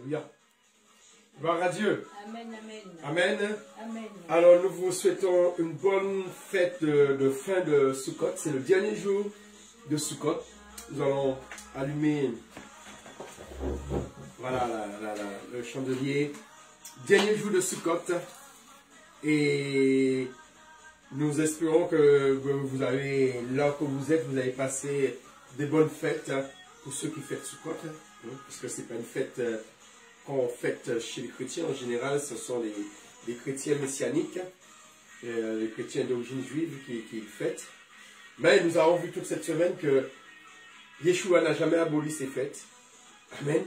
Alléluia. Gloire à Dieu. Amen, amen. Amen. Amen. Alors nous vous souhaitons une bonne fête de fin de Sukkot. C'est le dernier jour de Sukkot. Nous allons allumer voilà, le chandelier. Dernier jour de Sukkot. Et nous espérons que vous avez, là que vous êtes, vous avez passé des bonnes fêtes pour ceux qui fêtent Sukkot. Parce que ce n'est pas une fête qu'on fête chez les chrétiens. En général, ce sont les chrétiens messianiques, les chrétiens d'origine juive qui le fêtent. Mais nous avons vu toute cette semaine que Yeshua n'a jamais aboli ses fêtes. Amen.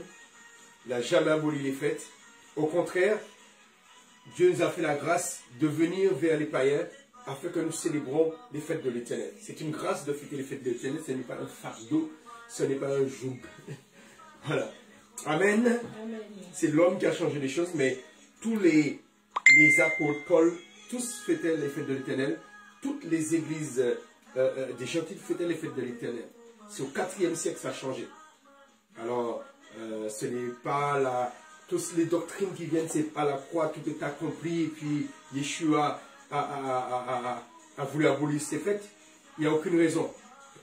Il n'a jamais aboli les fêtes. Au contraire, Dieu nous a fait la grâce de venir vers les païens afin que nous célébrons les fêtes de l'Éternel. C'est une grâce de fêter les fêtes de l'Éternel. Ce n'est pas un fardeau, ce n'est pas un joug. Voilà. Amen. Amen. C'est l'homme qui a changé les choses, mais tous les apôtres, Paul, tous fêtaient les fêtes de l'Éternel. Toutes les églises des gentils fêtaient les fêtes de l'Éternel. C'est au IVe siècle que ça a changé. Alors, ce n'est pas toutes les doctrines qui viennent, c'est pas la croix, tout est accompli, et puis Yeshua a voulu abolir ces fêtes. Il n'y a aucune raison.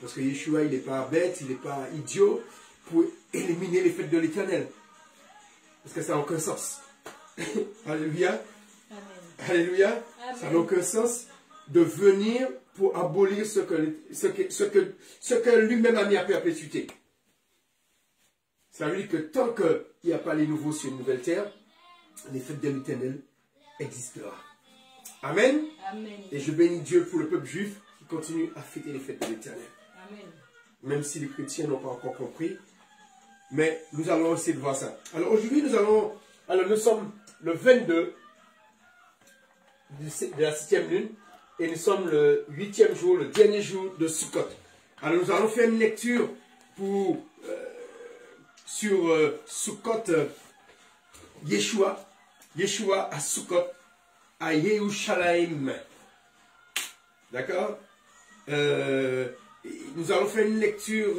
Parce que Yeshua, il n'est pas bête, il n'est pas idiot pour éliminer les fêtes de l'Éternel. Parce que ça n'a aucun sens. Alléluia. Amen. Alléluia. Amen. Ça n'a aucun sens de venir pour abolir ce que lui-même a mis à perpétuité. Ça veut dire que tant qu'il n'y a pas les nouveaux sur une nouvelle terre, les fêtes de l'Éternel existeront. Amen. Amen. Et je bénis Dieu pour le peuple juif qui continue à fêter les fêtes de l'Éternel. Amen. Même si les chrétiens n'ont pas encore compris. Mais nous allons essayer de voir ça. Alors aujourd'hui, nous sommes le 22 de la 7e lune. Et nous sommes le 8e jour, le dernier jour de Sukkot. Alors nous allons faire une lecture sur Sukkot, Yeshua à Sukkot, à Yerushalayim. D'accord? Nous allons faire une lecture,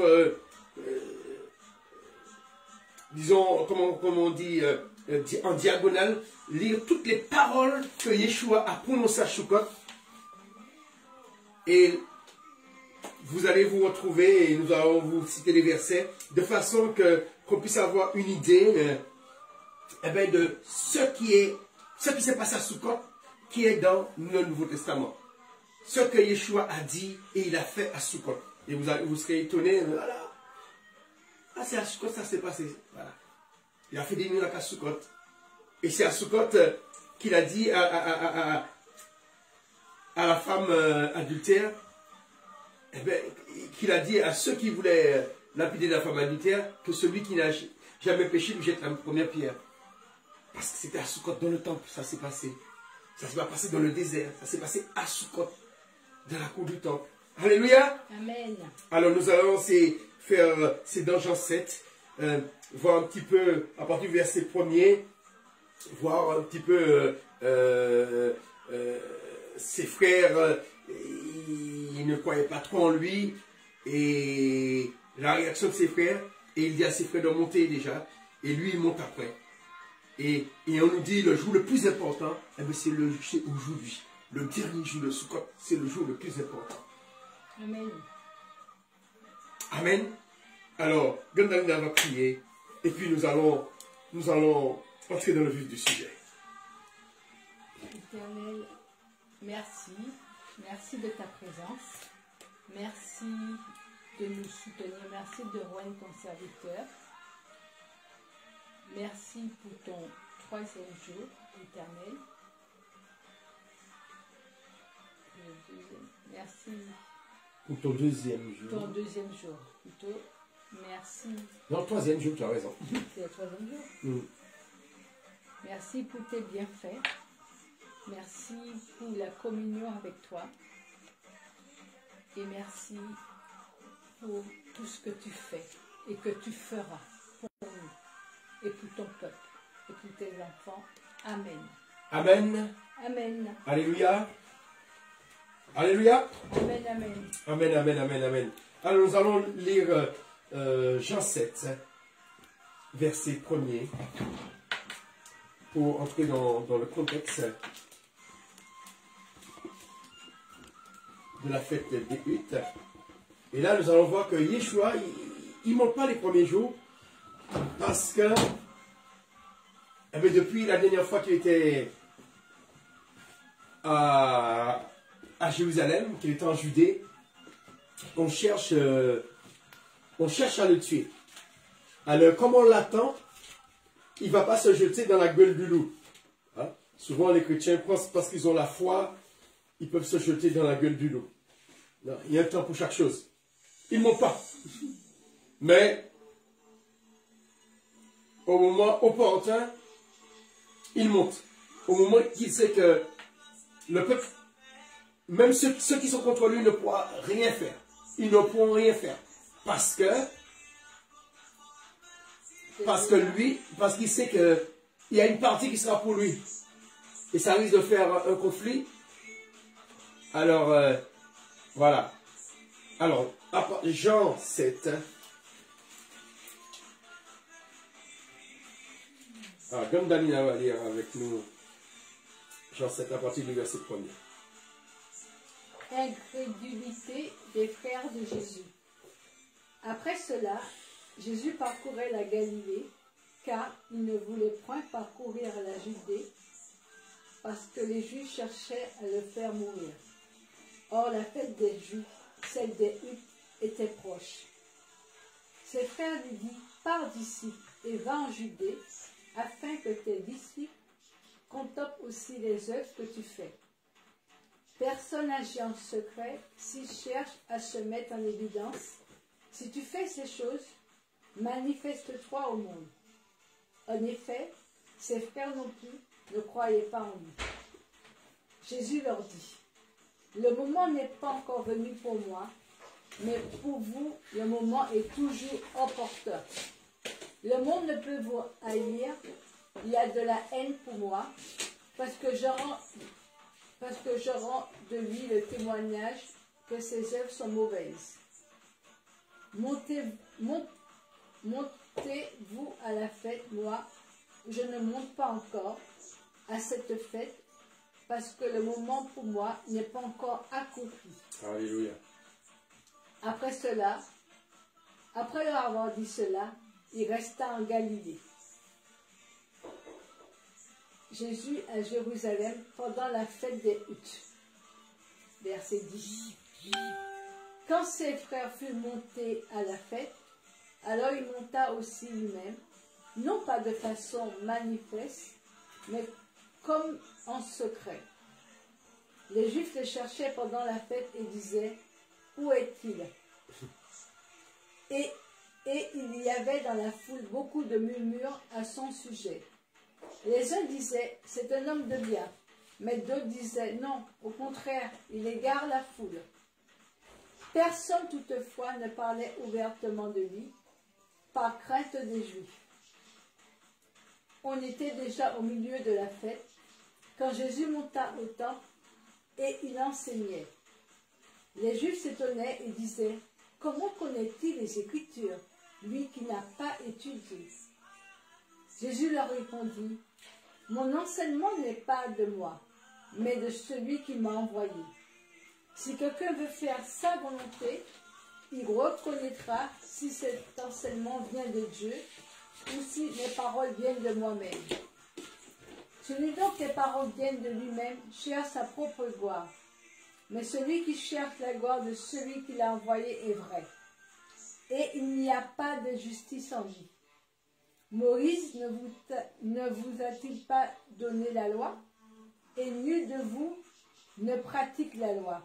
disons, comment on dit, en diagonale, lire toutes les paroles que Yeshua a prononcées à Sukkot. Et vous allez vous retrouver, et nous allons vous citer les versets, de façon qu'on puisse avoir une idée de ce qui s'est passé à Sukkot, qui est dans le Nouveau Testament. Ce que Yeshua a dit et il a fait à Sukkot. Et vous serez étonnés, voilà. Ah, c'est à Sukkot ça s'est passé. Voilà. Il a fait des miracles à Sukkot. Et c'est à Sukkot qu'il a dit à la femme adultère, qu'il a dit à ceux qui voulaient lapider la femme adultère, que celui qui n'a jamais péché lui jette la première pierre. Parce que c'était à Sukkot, dans le temple, ça s'est passé. Ça ne s'est pas passé dans le désert, ça s'est passé à Sukkot, dans la cour du temple. Alléluia. Amen. Alors nous allons faire, c'est dans Jean 7, voir un petit peu, à partir du verset 1er, voir un petit peu ses frères, ils ne croyaient pas trop en lui, et la réaction de ses frères, et il dit à ses frères de monter déjà, et lui il monte après. Et on nous dit le jour le plus important, c'est aujourd'hui. Le dernier jour de Sukkot, c'est le jour le plus important. Amen. Amen. Alors, Gandalina va prier, et puis nous allons entrer dans le vif du sujet. Éternel, merci. Merci de ta présence. Merci de nous soutenir. Merci de rendre ton serviteur. Merci pour ton 3e jour, éternel. Merci. Pour ton 2e jour. Ton 2e jour, plutôt. Merci. Non, 3e jour, tu as raison. C'est le 3e jour. Merci pour tes bienfaits. Merci pour la communion avec toi. Et merci pour tout ce que tu fais et que tu feras pour nous et pour ton peuple et pour tes enfants. Amen. Amen. Amen. Alléluia. Alléluia. Amen, amen. Amen, amen, amen, amen. Alors nous allons lire Jean 7. verset 1er pour entrer dans le contexte de la fête des Huttes. Et là, nous allons voir que Yeshua, il ne monte pas les premiers jours parce que eh bien, depuis la dernière fois qu'il était à Jérusalem, qu'il était en Judée, on cherche à le tuer. Alors, comme on l'attend, il ne va pas se jeter dans la gueule du loup. Hein? Souvent, les chrétiens pensent parce qu'ils ont la foi, ils peuvent se jeter dans la gueule du loup. Non, il y a un temps pour chaque chose. Il ne monte pas. Mais, au moment opportun, il monte. Au moment qu'il sait que le peuple, même ceux qui sont contre lui, ne pourront rien faire. Ils ne pourront rien faire. Parce qu'il sait qu'il y a une partie qui sera pour lui. Et ça risque de faire un conflit. Alors, voilà. Alors, Jean 7. Alors, comme Damina va lire avec nous, Jean 7 à partir du verset 1er. Incrédulité des frères de Jésus. Après cela, Jésus parcourait la Galilée, car il ne voulait point parcourir la Judée, parce que les Juifs cherchaient à le faire mourir. Or, la fête des Juifs, celle des Huttes, était proche. Ses frères lui dirent, pars d'ici et va en Judée, afin que tes disciples contemplent aussi les œuvres que tu fais. Personne n'agit en secret s'il cherche à se mettre en évidence. Si tu fais ces choses, manifeste-toi au monde. En effet, ses frères non plus ne croyaient pas en lui. Jésus leur dit, le moment n'est pas encore venu pour moi, mais pour vous, le moment est toujours opportun. Le monde ne peut vous haïr, il y a de la haine pour moi, parce que je rends de lui le témoignage que ses œuvres sont mauvaises. Montez-vous à la fête, moi, je ne monte pas encore à cette fête, parce que le moment pour moi n'est pas encore accompli. Alléluia. Après leur avoir dit cela, il resta en Galilée. Jésus à Jérusalem pendant la fête des Huttes. Verset 10. Quand ses frères furent montés à la fête, alors il monta aussi lui-même, non pas de façon manifeste, mais comme en secret. Les Juifs le cherchaient pendant la fête et disaient, où est-il? Et il y avait dans la foule beaucoup de murmures à son sujet. Les uns disaient, c'est un homme de bien, mais d'autres disaient, non, au contraire, il égare la foule. Personne toutefois ne parlait ouvertement de lui, par crainte des Juifs. On était déjà au milieu de la fête, quand Jésus monta au temple et il enseignait. Les Juifs s'étonnaient et disaient, comment connaît-il les Écritures, lui qui n'a pas étudié? Jésus leur répondit, mon enseignement n'est pas de moi, mais de celui qui m'a envoyé. Si quelqu'un veut faire sa volonté, il reconnaîtra si cet enseignement vient de Dieu ou si mes paroles viennent de moi-même. Celui donc les paroles viennent de lui-même cherche sa propre gloire, mais celui qui cherche la gloire de celui qui l'a envoyé est vrai. Et il n'y a pas de justice en lui. Moïse ne vous a-t-il pas donné la loi? Et nul de vous ne pratique la loi.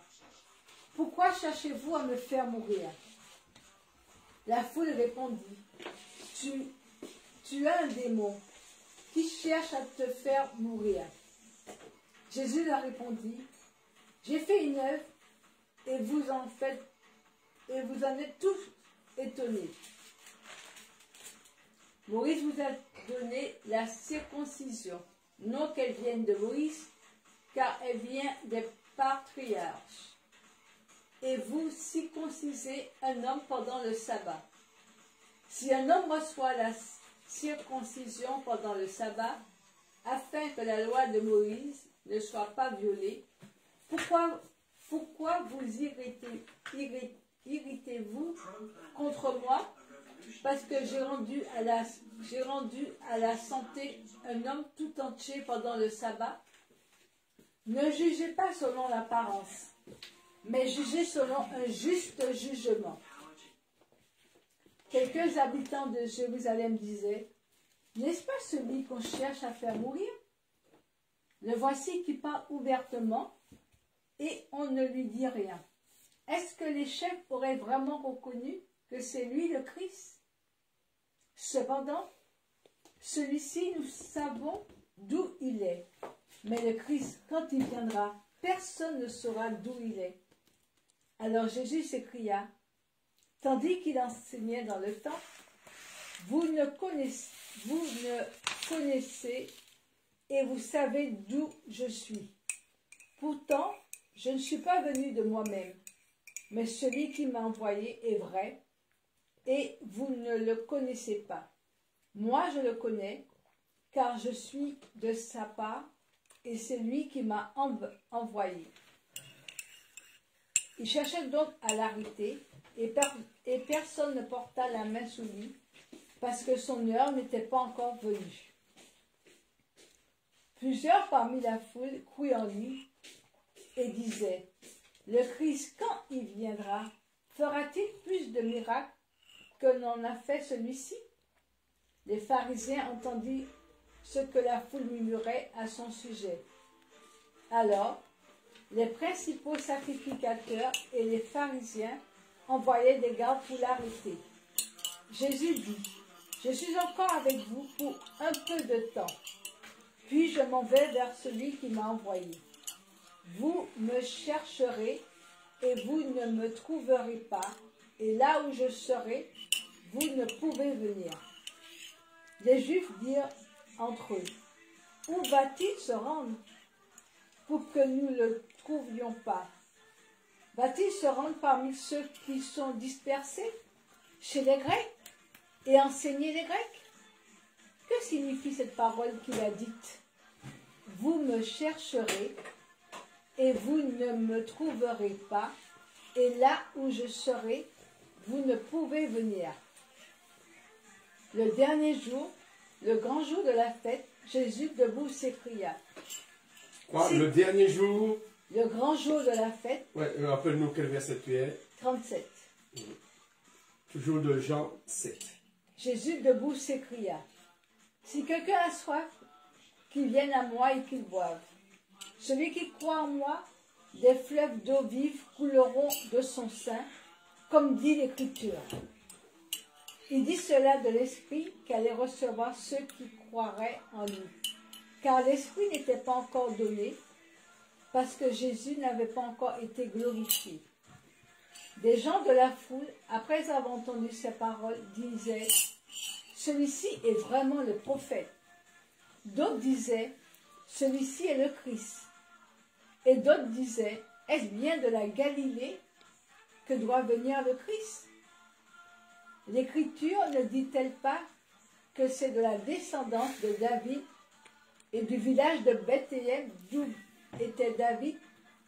Pourquoi cherchez-vous à me faire mourir? La foule répondit, tu as un démon qui cherche à te faire mourir. Jésus leur répondit, j'ai fait une œuvre et vous en êtes tous étonnés. Moïse vous a donné la circoncision, non qu'elle vienne de Moïse, car elle vient des patriarches. Et vous circoncisez un homme pendant le sabbat. Si un homme reçoit la circoncision pendant le sabbat, afin que la loi de Moïse ne soit pas violée. Pourquoi vous irritez-vous contre moi? Parce que j'ai rendu à la santé un homme tout entier pendant le sabbat. Ne jugez pas selon l'apparence, mais jugez selon un juste jugement. Quelques habitants de Jérusalem disaient, n'est-ce pas celui qu'on cherche à faire mourir? Le voici qui parle ouvertement et on ne lui dit rien. Est-ce que les chefs auraient vraiment reconnu que c'est lui le Christ? Cependant, celui-ci, nous savons d'où il est. Mais le Christ, quand il viendra, personne ne saura d'où il est. Alors Jésus s'écria, tandis qu'il enseignait dans le temple, vous ne connaissez et vous savez d'où je suis. Pourtant, je ne suis pas venu de moi-même, mais celui qui m'a envoyé est vrai, et vous ne le connaissez pas. Moi, je le connais, car je suis de sa part, et c'est lui qui m'a envoyé. Il cherchait donc à l'arrêter, et personne ne porta la main sur lui, parce que son heure n'était pas encore venue. Plusieurs parmi la foule croyaient en lui, et disaient, le Christ, quand il viendra, fera-t-il plus de miracles que n'en a fait celui-ci? Les pharisiens entendirent ce que la foule murmurait à son sujet. Alors, les principaux sacrificateurs et les pharisiens envoyaient des gardes pour l'arrêter. Jésus dit, je suis encore avec vous pour un peu de temps, puis je m'en vais vers celui qui m'a envoyé. Vous me chercherez et vous ne me trouverez pas, et là où je serai, vous ne pouvez venir. Les Juifs dirent entre eux, où va-t-il se rendre pour que nous ne le trouvions pas? Va-t-il se rendre parmi ceux qui sont dispersés, chez les Grecs, et enseigner les Grecs? Que signifie cette parole qu'il a dite? Vous me chercherez et vous ne me trouverez pas, et là où je serai, vous ne pouvez venir. Le dernier jour, le grand jour de la fête, Jésus debout s'écria. Le dernier jour. Le grand jour de la fête. Ouais, rappelle-nous quel verset tu es. 37. Toujours de Jean 7. Jésus debout s'écria. Si quelqu'un a soif, qu'il vienne à moi et qu'il boive. Celui qui croit en moi, des fleuves d'eau vive couleront de son sein, comme dit l'Écriture. Il dit cela de l'Esprit qu'allait recevoir ceux qui croiraient en lui. Car l'Esprit n'était pas encore donné, parce que Jésus n'avait pas encore été glorifié. Des gens de la foule, après avoir entendu ces paroles, disaient « Celui-ci est vraiment le prophète ». D'autres disaient « Celui-ci est le Christ ». Et d'autres disaient « Est-ce bien de la Galilée que doit venir le Christ ?» L'Écriture ne dit-elle pas que c'est de la descendance de David et du village de Bethléem d'où était David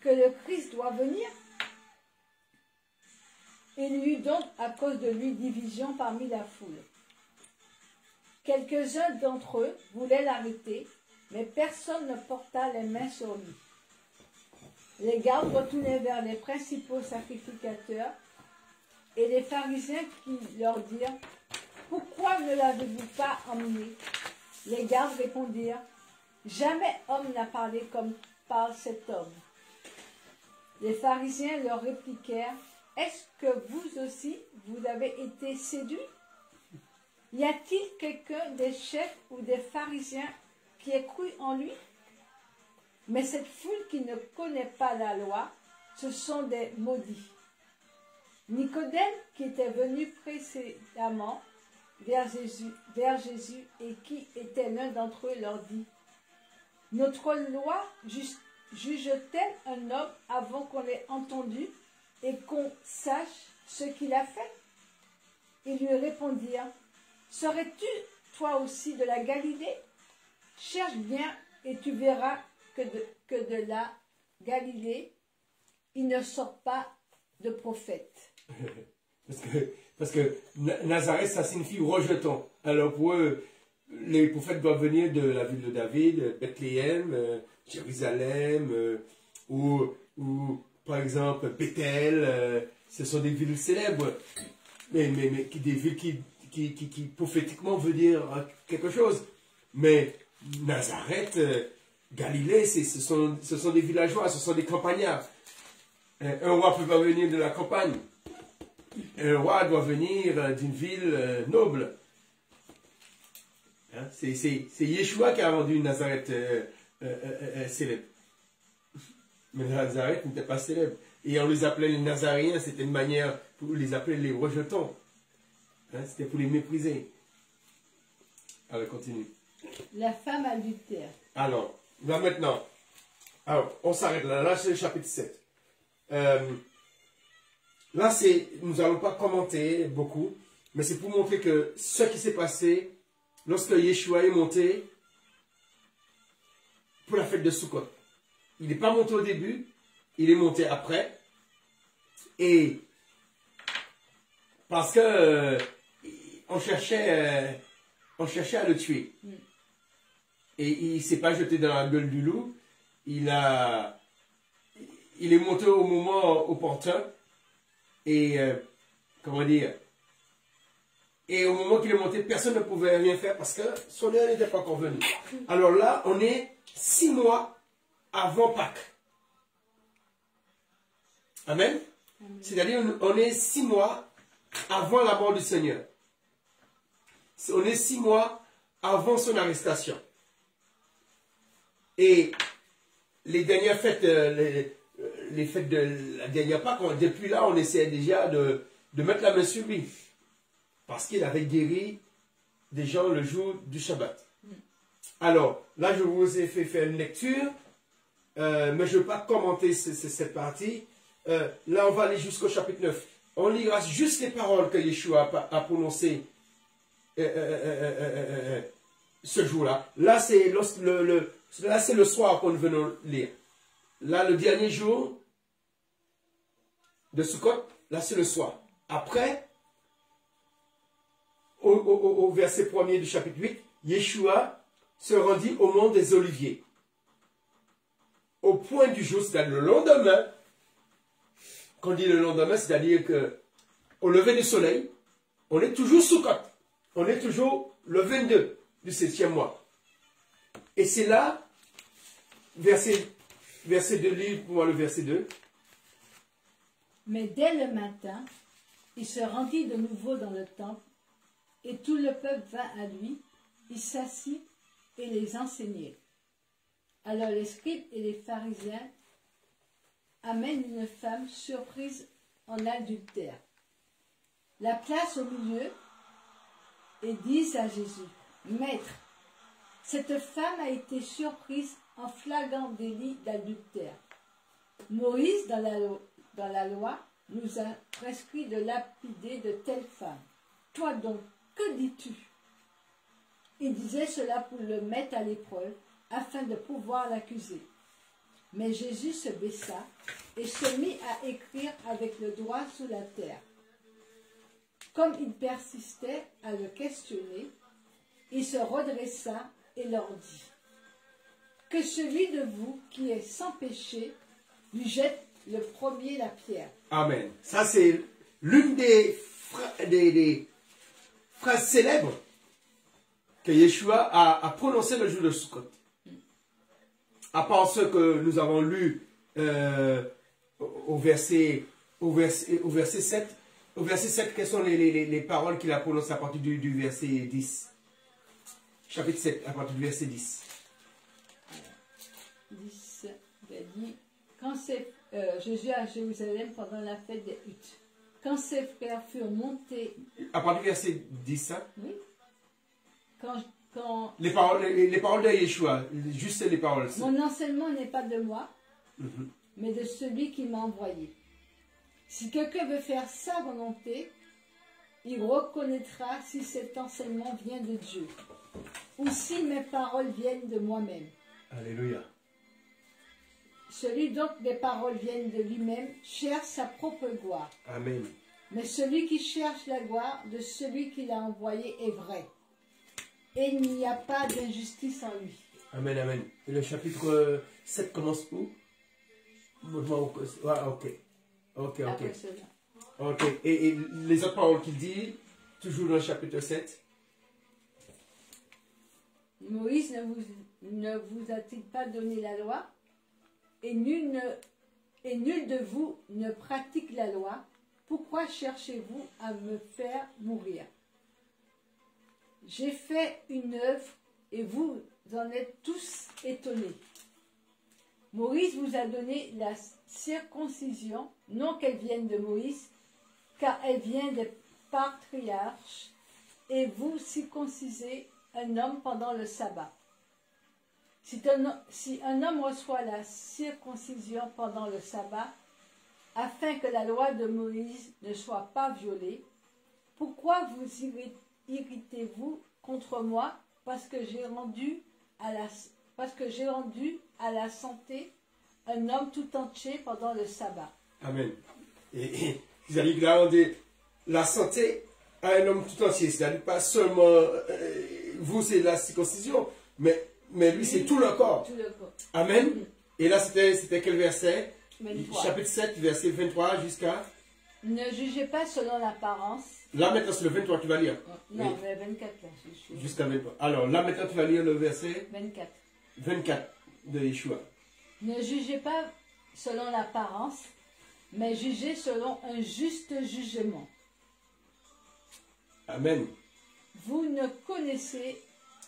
que le Christ doit venir? Il y eut donc à cause de lui division parmi la foule. Quelques-uns d'entre eux voulaient l'arrêter, mais personne ne porta les mains sur lui. Les gardes retournaient vers les principaux sacrificateurs et les pharisiens qui leur dirent « Pourquoi ne l'avez-vous pas emmené ?» Les gardes répondirent « Jamais homme n'a parlé comme parle cet homme. » Les pharisiens leur répliquèrent « Est-ce que vous aussi, vous avez été séduits? Y a-t-il quelqu'un des chefs ou des pharisiens qui ait cru en lui? Mais cette foule qui ne connaît pas la loi, ce sont des maudits. » Nicodème, qui était venu précédemment vers Jésus et qui était l'un d'entre eux, leur dit « Notre loi juge-t-elle un homme avant qu'on l'ait entendu et qu'on sache ce qu'il a fait ?» Ils lui répondirent « Saurais-tu toi aussi de la Galilée? Cherche bien et tu verras que de la Galilée, il ne sort pas de prophète. Parce que Nazareth, ça signifie rejeton. Alors pour eux, les prophètes doivent venir de la ville de David, Bethléem, Jérusalem, ou par exemple Bethel. Ce sont des villes célèbres, mais des villes qui prophétiquement veut dire quelque chose. Mais Nazareth, Galilée, ce sont des villageois, ce sont des campagnards. Un roi ne peut pas venir de la campagne. Un roi doit venir d'une ville noble. Hein? C'est Yeshua qui a rendu Nazareth célèbre. Mais Nazareth n'était pas célèbre. Et on les appelait les Nazaréens, c'était une manière pour les appeler les rejetons. Hein? C'était pour les mépriser. Alors, continue. La femme adultère. Alors, là maintenant, on s'arrête là. Là, c'est le chapitre 7. Là, nous n'allons pas commenter beaucoup, mais c'est pour montrer que ce qui s'est passé lorsque Yeshua est monté pour la fête de Sukkot. Il n'est pas monté au début, il est monté après. Et parce que on cherchait à le tuer. Et il ne s'est pas jeté dans la gueule du loup. Il est monté au moment opportun. Et, comment dire, et au moment qu'il est monté, personne ne pouvait rien faire parce que son heure n'était pas encore venue. Alors là, on est 6 mois avant Pâques. Amen. C'est-à-dire, on est 6 mois avant la mort du Seigneur. On est 6 mois avant son arrestation. Et les dernières fêtes, les fêtes de la dernière Pâques, depuis là, on essayait déjà de mettre la main sur lui. Parce qu'il avait guéri des gens le jour du Shabbat. Alors, là, je vous ai fait faire une lecture, mais je ne veux pas commenter cette partie. Là, on va aller jusqu'au chapitre 9. On lira juste les paroles que Yeshua a prononcées ce jour-là. Là, c'est le soir qu'on venait lire. Là, le dernier jour de Sukkot, là, c'est le soir. Après, au verset 1er du chapitre 8, Yeshua se rendit au mont des Oliviers. Au point du jour, c'est-à-dire le lendemain. Quand on dit le lendemain, c'est-à-dire qu'au lever du soleil, on est toujours Sukkot. On est toujours le 22 du 7e mois. Et c'est là, verset 2, lis pour moi le verset 2. Mais dès le matin, il se rendit de nouveau dans le temple, et tout le peuple vint à lui, il s'assit et les enseignait. Alors les scribes et les pharisiens amènent une femme surprise en adultère, la placent au milieu et disent à Jésus, « Maître, cette femme a été surprise en flagrant délit d'adultère. Moïse, dans la loi, nous a prescrit de lapider de telles femmes. Toi donc, que dis-tu » Il disait cela pour le mettre à l'épreuve, afin de pouvoir l'accuser. Mais Jésus se baissa et se mit à écrire avec le doigt sous la terre. Comme il persistait à le questionner, il se redressa et leur dit, « Que celui de vous qui est sans péché lui jette le premier la pierre. » Amen. Ça, c'est l'une des phrases célèbres que Yeshua a prononcées le jour de Sukkot. À part ce que nous avons lu au verset 7. Au verset 7, quelles sont les paroles qu'il a prononcées à partir du verset 10? Chapitre 7, à partir du verset 10. 10, il a dit, quand Jésus à Jérusalem pendant la fête des huttes, quand ses frères furent montés... À partir du verset 10, hein? Oui. Les paroles de Yeshua, juste les paroles. Mon enseignement n'est pas de moi, mais de celui qui m'a envoyé. Si quelqu'un veut faire sa volonté, il reconnaîtra si cet enseignement vient de Dieu. ou si mes paroles viennent de moi-même. Alléluia. Celui donc des paroles viennent de lui-même cherche sa propre gloire. Amen. Mais celui qui cherche la gloire de celui qui l'a envoyé est vrai. Et il n'y a pas d'injustice en lui. Amen, amen. Et le chapitre 7 commence où? Ah, ok. Ok, Après ok. cela. Ok. Et les autres paroles qu'il dit, toujours dans le chapitre 7. Moïse ne vous a-t-il pas donné la loi? Et nul de vous ne pratique la loi. Pourquoi cherchez-vous à me faire mourir? J'ai fait une œuvre et vous en êtes tous étonnés. Moïse vous a donné la circoncision, non qu'elle vienne de Moïse, car elle vient des patriarches, et vous circoncisez un homme pendant le sabbat. Si un homme reçoit la circoncision pendant le sabbat, afin que la loi de Moïse ne soit pas violée, pourquoi vous irritez-vous contre moi parce que j'ai rendu à la santé un homme tout entier pendant le sabbat? Amen. Et vous allez demander la santé à un homme tout entier. C'est-à-dire pas seulement vous, c'est la circoncision, mais lui, c'est tout le corps. Tout le corps. Amen. Et là, c'était quel verset? 23. Chapitre 7, verset 23 jusqu'à... Ne jugez pas selon l'apparence. Là, maintenant, c'est le 23 que tu vas lire. Non, Oui. mais 24 là. Jusqu'à 23. Alors, là, maintenant, tu vas lire le verset 24. 24 de Yeshua. Ne jugez pas selon l'apparence, mais jugez selon un juste jugement. Amen. Vous ne connaissez...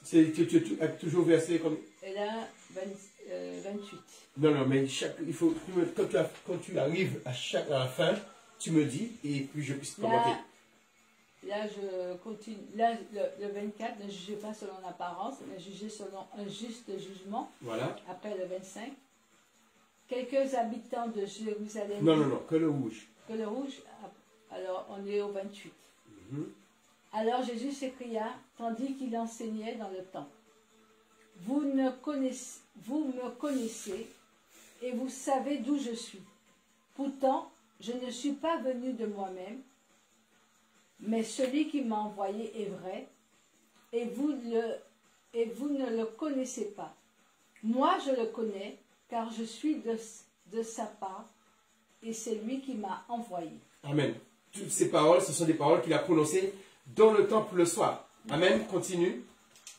Tu as toujours verset comme... Et là, 28. Non, mais il faut, quand tu arrives à la fin, tu me dis, et puis je puisse commenter. Là, je continue. Là, le 24, ne jugez pas selon l'apparence, mais jugez selon un juste jugement. Voilà. Après le 25. Quelques habitants de Jérusalem... Non, que le rouge. Que le rouge. Alors, on est au 28. Mhm. Alors Jésus s'écria, tandis qu'il enseignait dans le temple. Vous me connaissez et vous savez d'où je suis. Pourtant, je ne suis pas venu de moi-même, mais celui qui m'a envoyé est vrai, et vous ne le connaissez pas. Moi, je le connais, car je suis de sa part, et c'est lui qui m'a envoyé. Amen. Toutes ces paroles, ce sont des paroles qu'il a prononcées dans le temple le soir. Amen. Continue.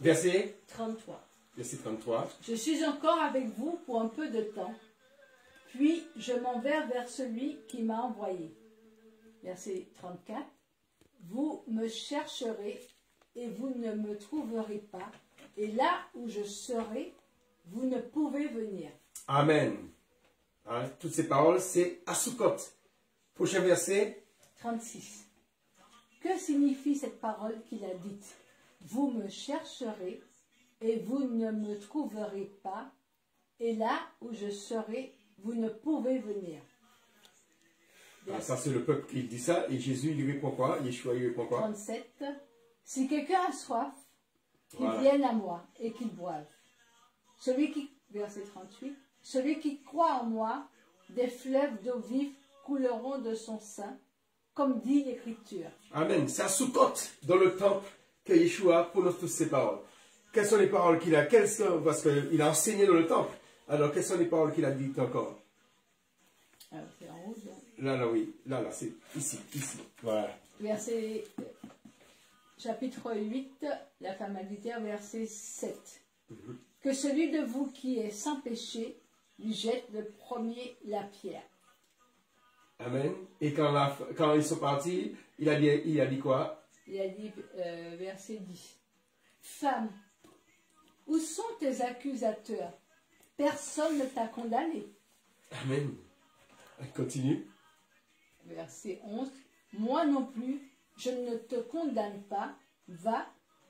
Verset 33. Verset 33. Je suis encore avec vous pour un peu de temps, puis je m'en vais vers celui qui m'a envoyé. Verset 34. Vous me chercherez et vous ne me trouverez pas, et là où je serai, vous ne pouvez venir. Amen. Hein, toutes ces paroles, c'est à Sukkot. Prochain verset. 36. Que signifie cette parole qu'il a dite? Vous me chercherez et vous ne me trouverez pas, et là où je serai, vous ne pouvez venir. Ah, ça, c'est le peuple qui dit ça, et Jésus lui répond quoi? Yeshua lui répond quoi? 37. Si quelqu'un a soif, qu'il Voilà. vienne à moi et qu'il boive. Verset 38. Celui qui croit en moi, des fleuves d'eau vive couleront de son sein, comme dit l'Écriture. Amen. C'est à Sukkot, dans le temple, que Yeshua prononce toutes ces paroles. Quelles sont les paroles qu'il a? Parce qu'il a enseigné dans le temple. Alors, quelles sont les paroles qu'il a dites encore? Alors, c'est en haut. Là, oui. Là, c'est ici. Voilà. Verset, chapitre 8, la femme adultère, verset 7. Que celui de vous qui est sans péché lui jette le premier la pierre. Amen. Et quand ils sont partis, il a dit quoi? Il a dit, verset 10. Femme, où sont tes accusateurs? Personne ne t'a condamné. Amen. Continue. Verset 11. Moi non plus, je ne te condamne pas. Va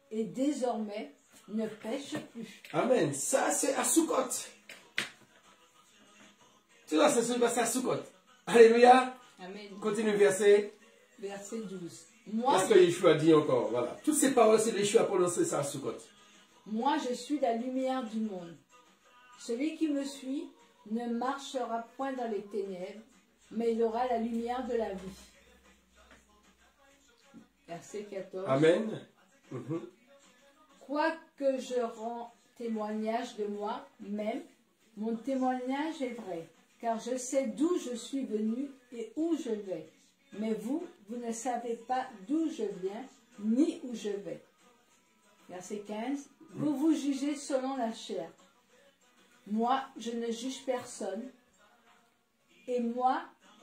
et désormais ne pêche plus. Amen. Ça, c'est à Sukkot. Tu vois, ça se passe à Sukkot. Alléluia. Amen. Continue verset. Verset 12. Moi, Parce que Yeshua dit encore. Voilà. Toutes ces paroles, c'est Yeshua a prononcé ça à Sukkot. Moi, je suis la lumière du monde. Celui qui me suit ne marchera point dans les ténèbres, mais il aura la lumière de la vie. Verset 14. Amen. Mhm. Quoique je rends témoignage de moi-même, mon témoignage est vrai, car je sais d'où je suis venu et où je vais. Mais vous, vous ne savez pas d'où je viens, ni où je vais. Verset 15. Vous vous jugez selon la chair. Moi, je ne juge personne. Et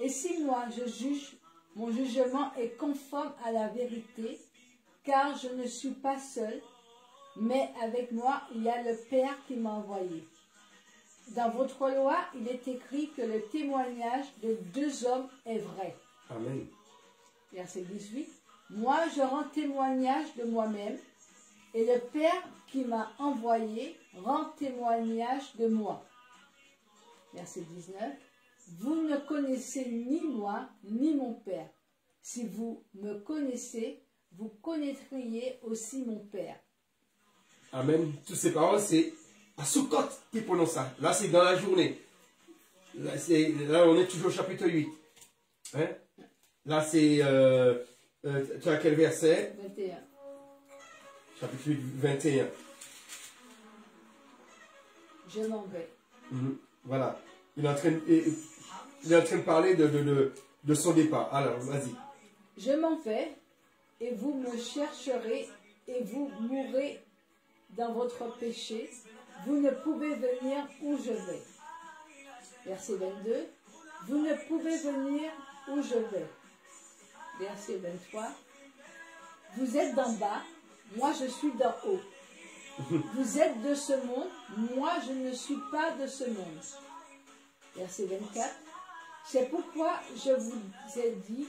si moi je juge, mon jugement est conforme à la vérité, car je ne suis pas seul, mais avec moi, il y a le Père qui m'a envoyé. Dans votre loi, il est écrit que le témoignage de deux hommes est vrai. Amen. Verset 18. Moi, je rends témoignage de moi-même, et le Père qui m'a envoyé rend témoignage de moi. Verset 19. Vous ne connaissez ni moi, ni mon Père. Si vous me connaissez, vous connaîtriez aussi mon Père. Amen. Toutes ces paroles, c'est à Sukkot qui prononce ça. Là, c'est dans la journée. Là, on est toujours au chapitre 8. Hein? Là, c'est... tu as quel verset? 21. Chapitre 8, 21. Je m'en vais. Voilà. Il est en train de parler de son départ. Alors, vas-y. Je m'en vais, et vous me chercherez, et vous mourrez dans votre péché. Vous ne pouvez venir où je vais. Verset 22. Vous ne pouvez venir où je vais. Verset 23. Vous êtes d'en bas, moi je suis d'en haut. Vous êtes de ce monde, moi je ne suis pas de ce monde. Verset 24. C'est pourquoi je vous ai dit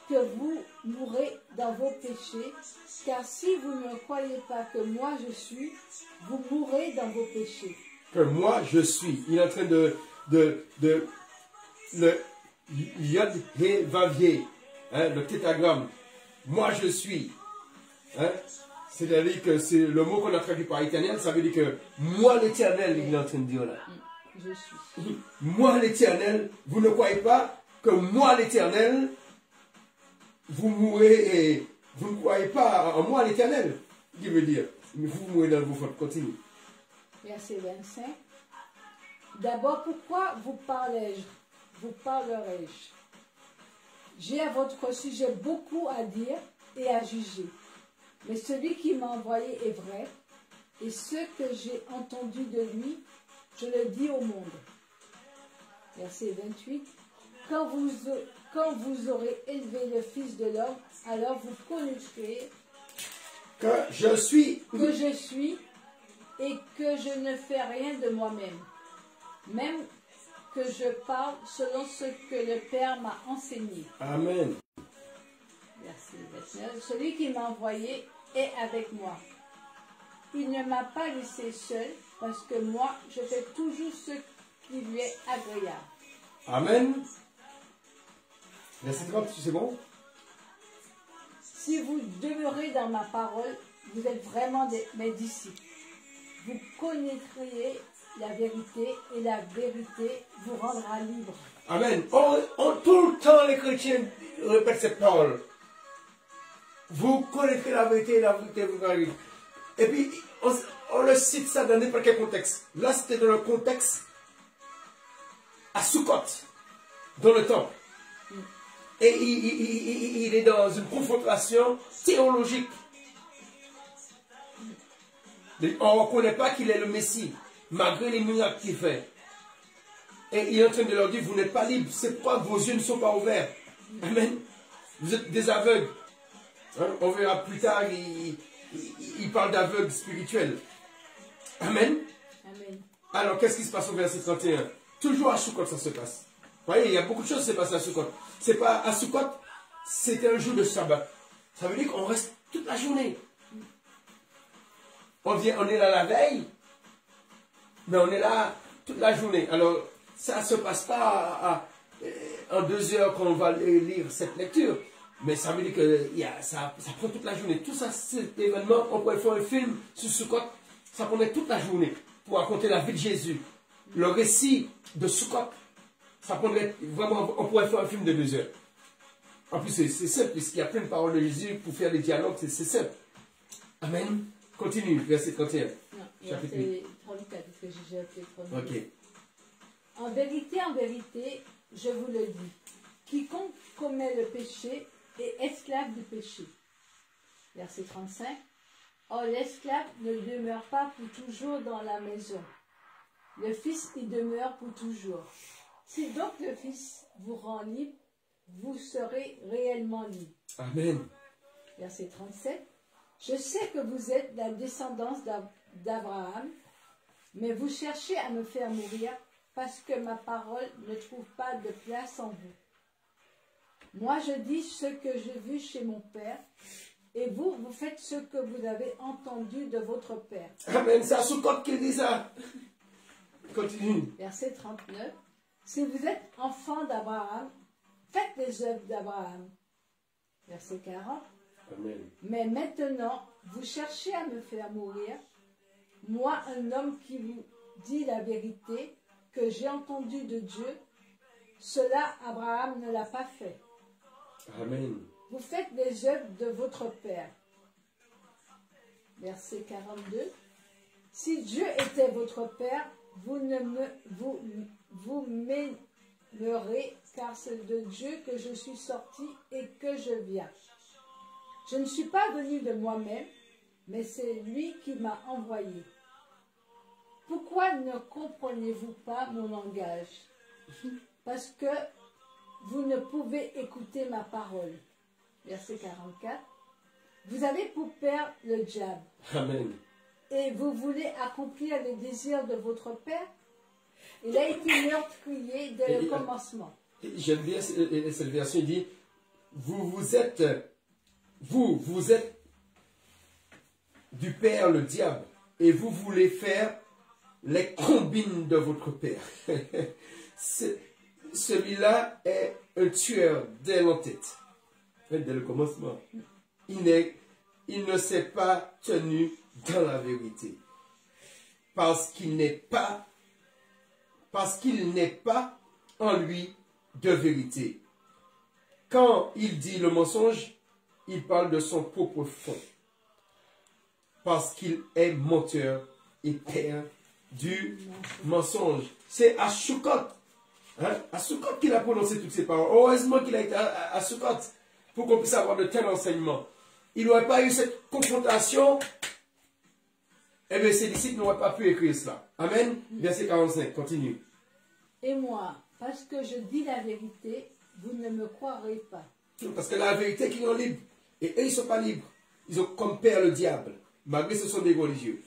que vous mourrez dans vos péchés, car si vous ne croyez pas que moi je suis, vous mourrez dans vos péchés. Que moi je suis. Il est en train le Yod He Vavier, hein, le tétragramme. Moi je suis. Hein, c'est-à-dire que c'est le mot qu'on a traduit par éternel, ça veut dire que moi l'éternel, il est en train de dire là. Je suis. Moi l'éternel, vous ne croyez pas que moi l'éternel, vous mourrez et vous ne croyez pas en moi l'éternel. Qui veut dire, mais vous mourrez dans vos fautes. Continue. Verset 25. D'abord, pourquoi vous parlerai-je? J'ai à votre sujet beaucoup à dire et à juger. Mais celui qui m'a envoyé est vrai, et ce que j'ai entendu de lui, je le dis au monde. Verset 28. Quand vous aurez élevé le Fils de l'homme, alors vous connaîtrez que je suis et que je ne fais rien de moi-même, même que je parle selon ce que le Père m'a enseigné. Amen. Verset 29. Celui qui m'a envoyé est avec moi. Il ne m'a pas laissé seul, parce que moi, je fais toujours ce qui lui est agréable. Amen. Verset 30, c'est bon? Si vous demeurez dans ma parole, vous êtes vraiment mes disciples. Vous connaîtriez la vérité, et la vérité vous rendra libre. Amen. Tout le temps, les chrétiens répètent cette parole. Vous connaîtrez la vérité et la vérité vous rendra libre. Et puis, on le cite ça dans n'importe quel contexte. Là, c'était dans le contexte à Sukkot, dans le temple. Et il est dans une confrontation théologique. On ne reconnaît pas qu'il est le Messie, malgré les miracles qu'il fait. Et il est en train de leur dire, vous n'êtes pas libres, c'est pourquoi vos yeux ne sont pas ouverts. Amen. Vous êtes des aveugles. Hein? On verra plus tard, il parle d'aveugles spirituels. Amen. Amen. Alors, qu'est-ce qui se passe au verset 31? Toujours à Sukkot, ça se passe. Vous voyez, il y a beaucoup de choses qui se passent à Sukkot. C'est pas à Sukkot, c'était un jour de sabbat. Ça veut dire qu'on reste toute la journée. On est là la veille, mais on est là toute la journée. Alors, ça ne se passe pas en 2 heures qu'on va lire cette lecture. Mais ça veut dire que ça prend toute la journée. Tout ça, cet événement, on pourrait faire un film sur Sukkot ça prendrait toute la journée pour raconter la vie de Jésus. Le récit de Sukkot, ça prendrait vraiment, on pourrait faire un film de 2 heures. En plus, c'est simple, puisqu'il y a plein de paroles de Jésus pour faire des dialogues, c'est simple. Amen. Continue, verset 31. Non, Chapitre verset 34, parce que j'ai appelé 34. Ok. En vérité, je vous le dis, quiconque commet le péché est esclave du péché. Verset 35. Or, l'esclave ne demeure pas pour toujours dans la maison. Le Fils y demeure pour toujours. Si donc le Fils vous rend libre, vous serez réellement libre. Amen. Verset 37. Je sais que vous êtes la descendance d'Abraham, mais vous cherchez à me faire mourir parce que ma parole ne trouve pas de place en vous. Moi, je dis ce que j'ai vu chez mon Père, et vous, vous faites ce que vous avez entendu de votre Père. Amen. C'est à Sukkot qu'il dit ça. Continue. Verset 39. Si vous êtes enfant d'Abraham, faites les œuvres d'Abraham. Verset 40. Amen. Mais maintenant, vous cherchez à me faire mourir, moi, un homme qui vous dit la vérité, que j'ai entendu de Dieu, cela Abraham ne l'a pas fait. Amen. Vous faites les œuvres de votre Père. Verset 42. Si Dieu était votre Père, vous m'aimerez, car c'est de Dieu que je suis sorti et que je viens. Je ne suis pas venu de moi-même, mais c'est lui qui m'a envoyé. Pourquoi ne comprenez-vous pas mon langage? Parce que vous ne pouvez écouter ma parole. Verset 44. Vous avez pour père le diable. Amen. Et vous voulez accomplir les désirs de votre père? Il a été meurtrier dès le commencement. J'aime bien cette version, il dit, vous êtes du père le diable, et vous voulez faire les combines de votre père. Celui-là est un tueur dès l'entête, dès le commencement. Il ne s'est pas tenu dans la vérité, parce qu'il n'est pas en lui de vérité. Quand il dit le mensonge, il parle de son propre fond, parce qu'il est menteur et père du mensonge. C'est à Sukkot, à Sukkot qu'il a prononcé toutes ces paroles. Heureusement qu'il a été à Sukkot pour qu'on puisse avoir de tels enseignements. Il n'aurait pas eu cette confrontation, et bien ses disciples n'auraient pas pu écrire cela. Amen. Verset 45, continue. Et moi, parce que je dis la vérité, vous ne me croirez pas. Parce que la vérité qu'ils sont libres. Et eux, ils ne sont pas libres. Ils ont comme père le diable. Malgré ce sont des religieux.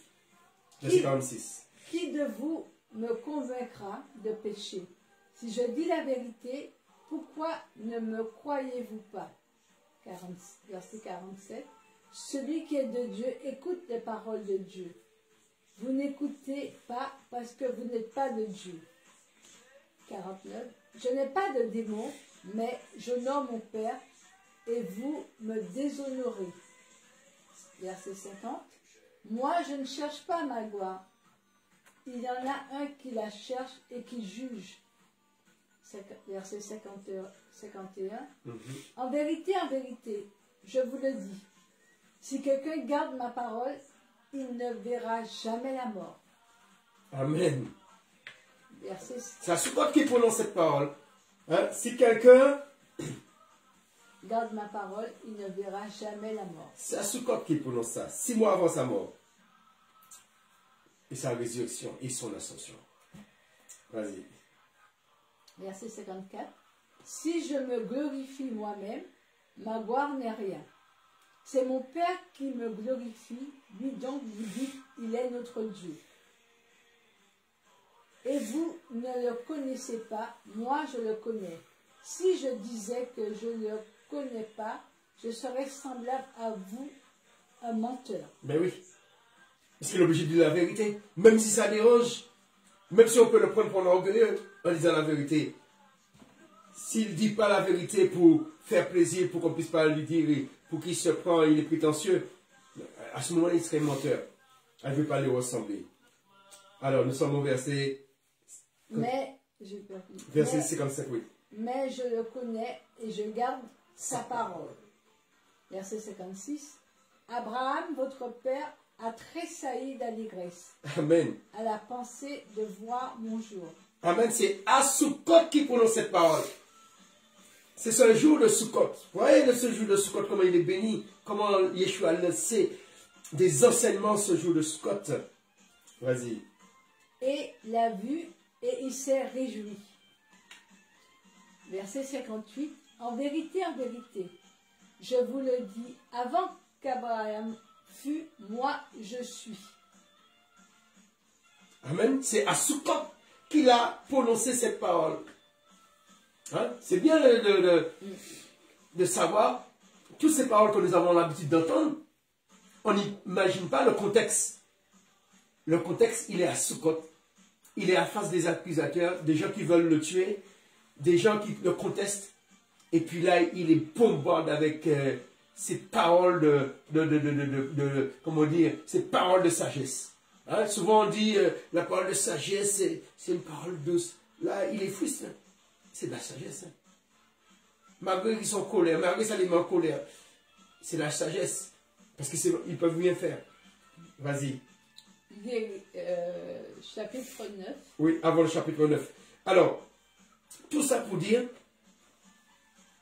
Verset 46. Qui de vous me convaincra de péché? Si je dis la vérité, pourquoi ne me croyez-vous pas? Verset 47. Celui qui est de Dieu écoute les paroles de Dieu. Vous n'écoutez pas parce que vous n'êtes pas de Dieu. 49. Je n'ai pas de démon, mais j'honore mon Père et vous me déshonorez. Verset 50. Moi, je ne cherche pas ma gloire. Il y en a un qui la cherche et qui juge. Verset 51. En vérité, je vous le dis, si quelqu'un garde ma parole, il ne verra jamais la mort. Amen. Verset... C'est à Sukkot qui prononce cette parole. Hein? Si quelqu'un garde ma parole, il ne verra jamais la mort. C'est à Sukkot qui prononce ça, 6 mois avant sa mort. Et sa résurrection et son ascension. Vas-y. Verset 54. Si je me glorifie moi-même, ma gloire n'est rien. C'est mon Père qui me glorifie, lui donc vous dites, il est notre Dieu. Et vous ne le connaissez pas, moi je le connais. Si je disais que je ne le connais pas, je serais semblable à vous, un menteur. Mais oui. Parce qu'il est obligé de dire la vérité. Même si ça dérange, même si on peut le prendre pour un orgueilleux en disant la vérité. S'il ne dit pas la vérité pour faire plaisir, pour qu'on ne puisse pas lui dire, pour qu'il se prend, il est prétentieux, à ce moment-là, il serait menteur. Elle ne veut pas lui ressembler. Alors, nous sommes au verset... Mais, j'ai perdu. Verset 55, oui. Mais je le connais et je garde sa parole. Verset 56. Abraham, votre père, a tressailli d'allégresse Amen. à la pensée de voir mon jour. Amen. C'est à Sukkot qui prononce cette parole. C'est ce jour de Sukkot. Vous voyez ce jour de Sukkot, comment il est béni, comment Yeshua a lancé des enseignements ce jour de Sukkot. Vas-y. Et l'a vu et il s'est réjoui. Verset 58. En vérité, je vous le dis, avant qu'Abraham fût, moi je suis. Amen. C'est à Sukkot qu'il a prononcé cette parole. Hein? C'est bien de savoir toutes ces paroles que nous avons l'habitude d'entendre. On n'imagine pas le contexte. Le contexte, il est à Sukkot. Il est à face des accusateurs, des gens qui veulent le tuer, des gens qui le contestent. Et puis là, il est bombardé avec ces paroles comment dire, ces paroles de sagesse. Hein? Souvent on dit, la parole de sagesse, c'est une parole douce. Là, il est frustré. C'est de la sagesse. Hein? Malgré qu'ils sont en colère, malgré ça les met en colère, c'est la sagesse. Parce qu'ils peuvent rien faire. Vas-y. Chapitre 9. Oui, avant le chapitre 9. Alors, tout ça pour dire,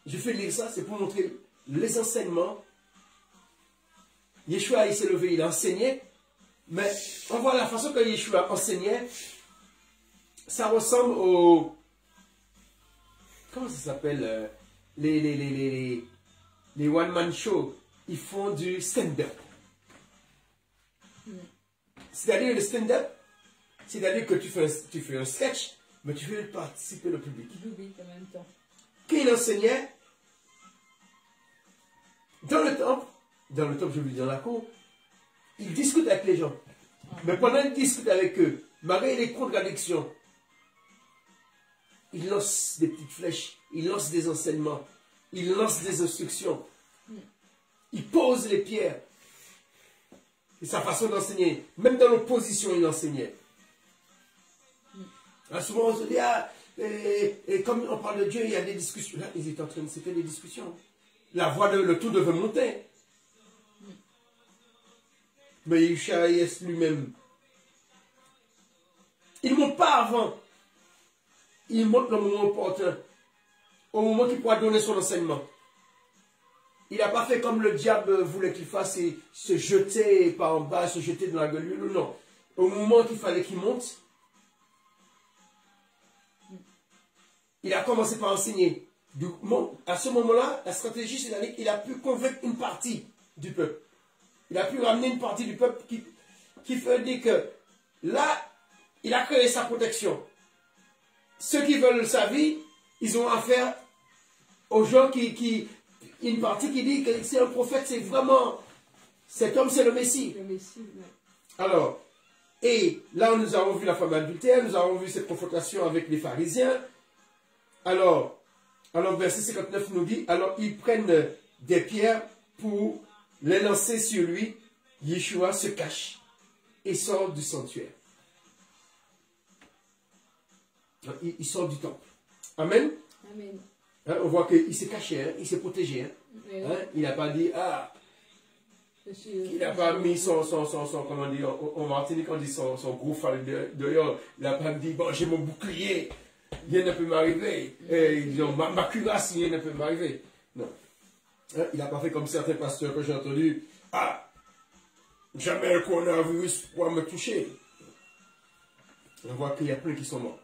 je fais lire ça, c'est pour montrer les enseignements. Yeshua, il s'est levé, il a enseigné, mais on voit la façon que Yeshua enseignait, ça ressemble au... Comment ça s'appelle les one-man show. Ils font du stand-up. C'est-à-dire le stand-up, c'est-à-dire que tu fais un sketch, mais tu fais participer le public. En même temps. Quand il enseignait, dans le temple, je veux dire dans la cour, il discute avec les gens. Mais pendant qu'il discute avec eux, malgré les contradictions, il lance des petites flèches, il lance des enseignements, il lance des instructions, il pose les pierres. C'est sa façon d'enseigner. Même dans l'opposition, il enseignait. Alors souvent, on se dit, et comme on parle de Dieu, il y a des discussions. Là, ils étaient en train de... C'était des discussions. La voix le tout devait monter. Mais Yeshua lui-même, il ne monte pas avant. Il monte le moment opportun. Au moment qu'il pourra donner son enseignement. Il n'a pas fait comme le diable voulait qu'il fasse, et se jeter par en bas, se jeter dans la gueule. Non. Au moment qu'il fallait qu'il monte, il a commencé par enseigner. À ce moment-là, la stratégie, c'est qu'il a pu convaincre une partie du peuple. Il a pu ramener une partie du peuple qui fait dire que là, il a créé sa protection. Ceux qui veulent sa vie, ils ont affaire aux gens une partie qui dit que c'est un prophète, c'est vraiment, cet homme c'est le Messie. Le Messie, oui. Alors, et là nous avons vu la femme adultère, nous avons vu cette confrontation avec les pharisiens. Alors verset 59 nous dit, alors ils prennent des pierres pour les lancer sur lui. Yeshua se cache et sort du sanctuaire. Il sort du temple. Amen. Amen. Hein, on voit qu'il s'est caché, hein, il s'est protégé. Hein. Hein, il n'a pas dit, il n'a pas mis son comment dire, en Martinique on dit son gros fall dehors. Il n'a pas dit, bon, j'ai mon bouclier, rien ne peut m'arriver. Ma cuirasse, rien ne peut m'arriver. Non. Hein, il n'a pas fait comme certains pasteurs que j'ai entendus, jamais le coronavirus pourra me toucher. On voit qu'il y a plein qui sont morts.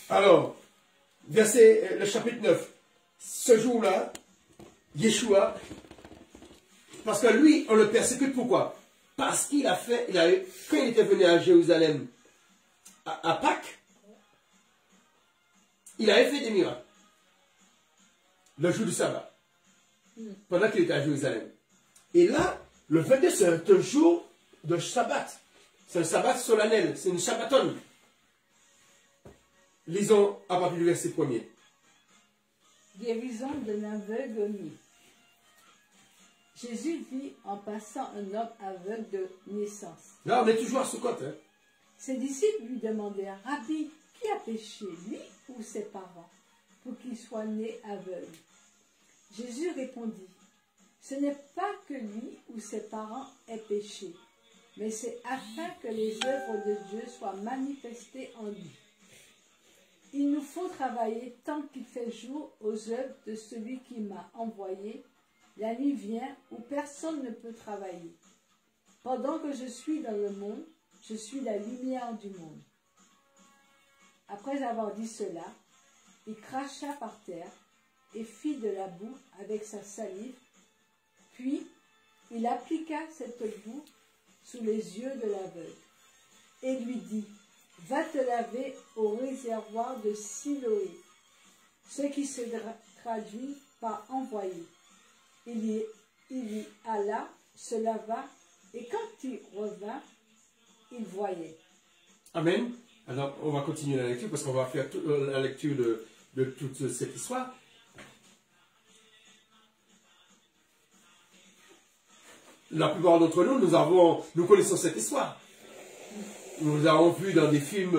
Alors, le chapitre 9. Ce jour-là, Yeshua, parce que lui, on le persécute, pourquoi? Parce qu'il quand il était venu à Jérusalem, à Pâques, il avait fait des miracles. Le jour du sabbat. Pendant qu'il était à Jérusalem. Et là, le 22, c'est un jour de sabbat. C'est un sabbat solennel, c'est une sabbatonne. Lisons à partir du verset 1er. Guérison d'un aveugle mis. Jésus vit en passant un homme aveugle de naissance. Là, on est toujours à Sukkot. Hein. Ses disciples lui demandèrent, Rabbi, qui a péché, lui ou ses parents, pour qu'il soit né aveugle? Jésus répondit, ce n'est pas que lui ou ses parents aient péché, mais c'est afin que les œuvres de Dieu soient manifestées en lui. Il nous faut travailler tant qu'il fait jour aux œuvres de celui qui m'a envoyé. La nuit vient où personne ne peut travailler. Pendant que je suis dans le monde, je suis la lumière du monde. Après avoir dit cela, il cracha par terre et fit de la boue avec sa salive, puis il appliqua cette boue sous les yeux de l'aveugle et lui dit, va te laver au réservoir de Siloé, ce qui se traduit par envoyé. Il y alla, se lava, et quand il revint, il voyait. Amen. Alors, on va continuer la lecture parce qu'on va faire la lecture de toute cette histoire. La plupart d'entre nous, nous connaissons cette histoire. Nous l'avons vu dans des films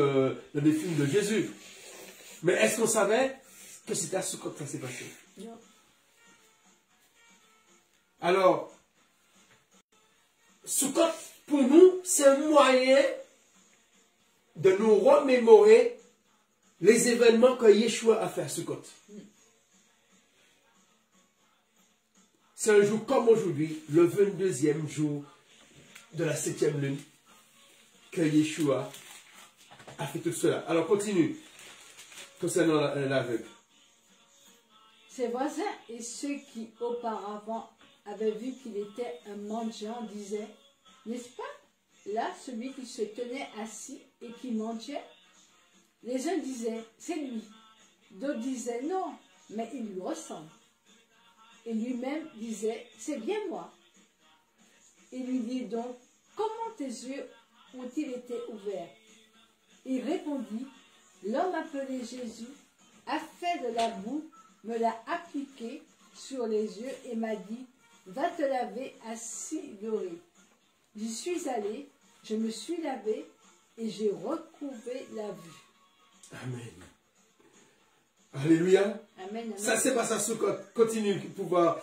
de Jésus. Mais est-ce qu'on savait que c'était à Sukkot que ça s'est passé? Non. Alors, Sukkot, pour nous, c'est un moyen de nous remémorer les événements que Yeshua a fait à Sukkot. C'est un jour comme aujourd'hui, le 22e jour de la 7e lune, que Yeshua a fait tout cela. Alors, continue, concernant l'aveugle. Ses voisins et ceux qui auparavant avaient vu qu'il était un mendiant disaient, n'est-ce pas là celui qui se tenait assis et qui mendiait? Les uns disaient, c'est lui. D'autres disaient, non, mais il lui ressemble. Et lui-même disait, c'est bien moi. Il lui dit donc, comment tes yeux ont-ils été ouverts? Il répondit, l'homme appelé Jésus a fait de la boue, me l'a appliqué sur les yeux et m'a dit, va te laver à Siloé. J'y suis allé, je me suis lavé et j'ai retrouvé la vue. Amen. Alléluia. Amen, amen. Ça c'est pas ça, continue pour voir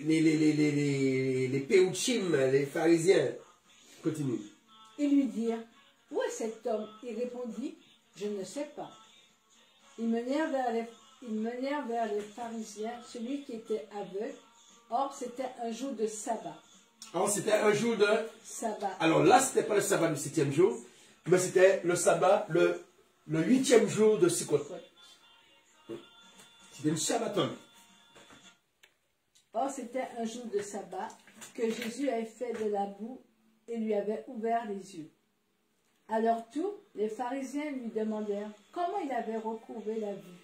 les Péouchim, les pharisiens. Continue. Ils lui dirent, où est cet homme? Il répondit, je ne sais pas. Ils menèrent vers les pharisiens celui qui était aveugle. Or, c'était un jour de sabbat. Alors, c'était un jour de sabbat. Alors là, c'était pas le sabbat du 7e jour, mais c'était le sabbat, le 8e jour de Sukkot. C'était une sabbaton. Or, c'était un jour de sabbat que Jésus avait fait de la boue et lui avait ouvert les yeux. À leur tour, les pharisiens lui demandèrent comment il avait retrouvé la vue.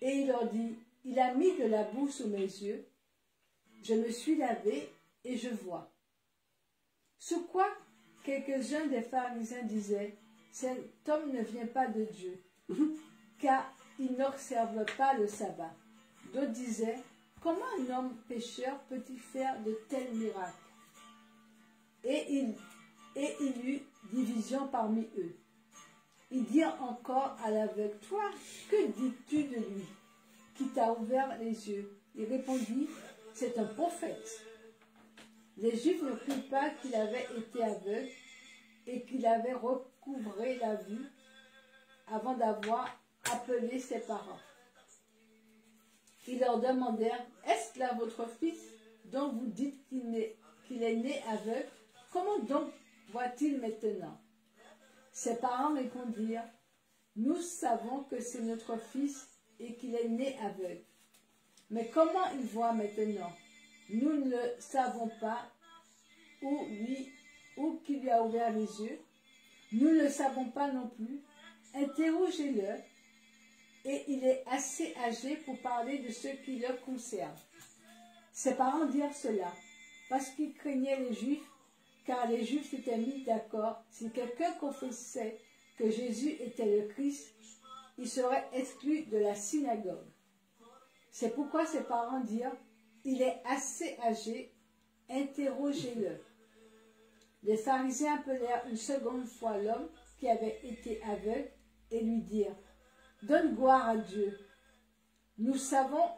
Et il leur dit, il a mis de la boue sous mes yeux, je me suis lavé et je vois. Sous quoi quelques-uns des pharisiens disaient, cet homme ne vient pas de Dieu, car il n'observe pas le sabbat. D'autres disaient, comment un homme pécheur peut-il faire de tels miracles? Et il eut division parmi eux. Ils dirent encore à l'aveugle, toi, que dis-tu de lui, qui t'a ouvert les yeux? Il répondit, c'est un prophète. Les Juifs ne crurent pas qu'il avait été aveugle et qu'il avait recouvré la vue avant d'avoir appelé ses parents. Ils leur demandèrent, est-ce là votre fils dont vous dites qu'il est né aveugle? Comment donc voit-il maintenant? Ses parents répondirent, nous savons que c'est notre fils et qu'il est né aveugle. Mais comment il voit maintenant? Nous ne le savons pas, ou qui lui a ouvert les yeux. Nous ne le savons pas non plus. Interrogez-le, et il est assez âgé pour parler de ce qui le concerne. Ses parents dirent cela, parce qu'ils craignaient les Juifs, car les Juifs s'étaient mis d'accord, si quelqu'un confessait que Jésus était le Christ, il serait exclu de la synagogue. C'est pourquoi ses parents dirent, Il est assez âgé, interrogez-le. Les pharisiens appelèrent une seconde fois l'homme qui avait été aveugle et lui dirent, « Donne gloire à Dieu. Nous savons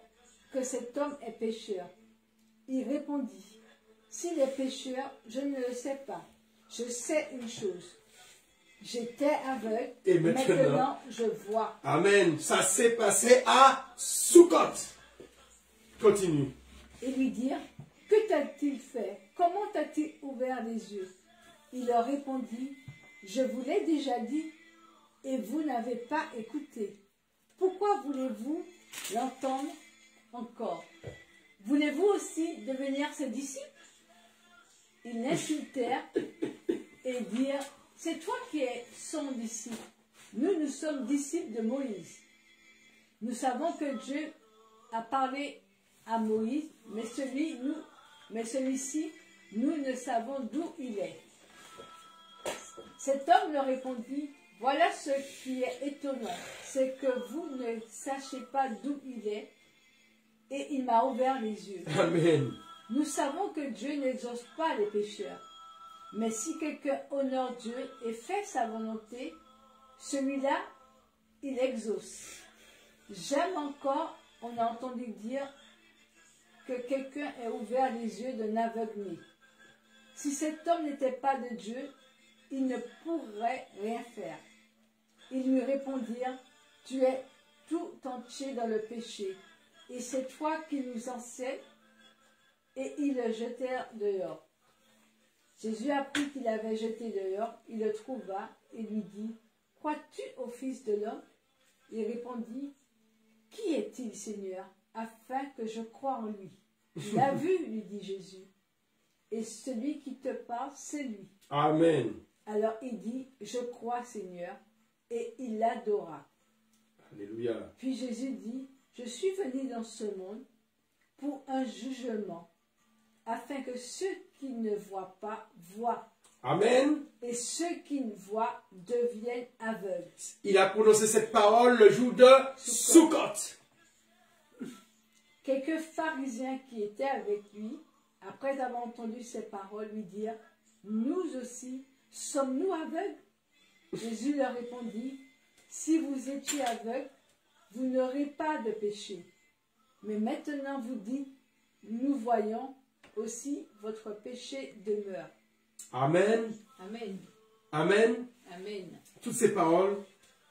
que cet homme est pécheur. » Il répondit, « S'il est pécheur, je ne le sais pas. Je sais une chose. J'étais aveugle, et maintenant je vois. » Amen. Ça s'est passé à Sukkot. Continue. Et lui dirent, « Que t'a-t-il fait? Comment t'a-t-il ouvert les yeux? » Il leur répondit, « Je vous l'ai déjà dit, et vous n'avez pas écouté. Pourquoi voulez-vous l'entendre encore? Voulez-vous aussi devenir ses disciples? » Ils l'insultèrent et dirent, « C'est toi qui es son disciple. Nous sommes disciples de Moïse. Nous savons que Dieu a parlé à Moïse, mais celui-ci, nous ne savons d'où il est. » Cet homme leur répondit, « Voilà ce qui est étonnant, c'est que vous ne sachez pas d'où il est, et il m'a ouvert les yeux. » Amen. Nous savons que Dieu n'exauce pas les pécheurs, mais si quelqu'un honore Dieu et fait sa volonté, celui-là, il exauce. Jamais encore on a entendu dire que quelqu'un ait ouvert les yeux d'un aveugle-né. Si cet homme n'était pas de Dieu, il ne pourrait rien faire. Ils lui répondirent, « Tu es tout entier dans le péché, et c'est toi qui nous enseignes. » Et ils le jetèrent dehors. Jésus apprit qu'il avait jeté dehors, il le trouva et lui dit, « Crois-tu au Fils de l'homme » Il répondit, « Qui est-il, Seigneur, afin que je croie en lui ?» Il l'a vu, lui dit Jésus, et celui qui te parle, c'est lui. Amen. Alors il dit, « Je crois, Seigneur », et il l'adora. Alléluia. Puis Jésus dit, « Je suis venu dans ce monde pour un jugement, afin que ceux qui ne voient pas voient, Amen. et ceux qui ne voient deviennent aveugles. » Il a prononcé cette parole le jour de Sukkot. Quelques pharisiens qui étaient avec lui, après avoir entendu ces paroles, lui dirent, « Nous aussi, sommes-nous aveugles ?» Jésus leur répondit, « Si vous étiez aveugles, vous n'aurez pas de péché. Mais maintenant vous dites, nous voyons, aussi votre péché demeure. » Amen. Amen. Amen. Amen. Toutes ces paroles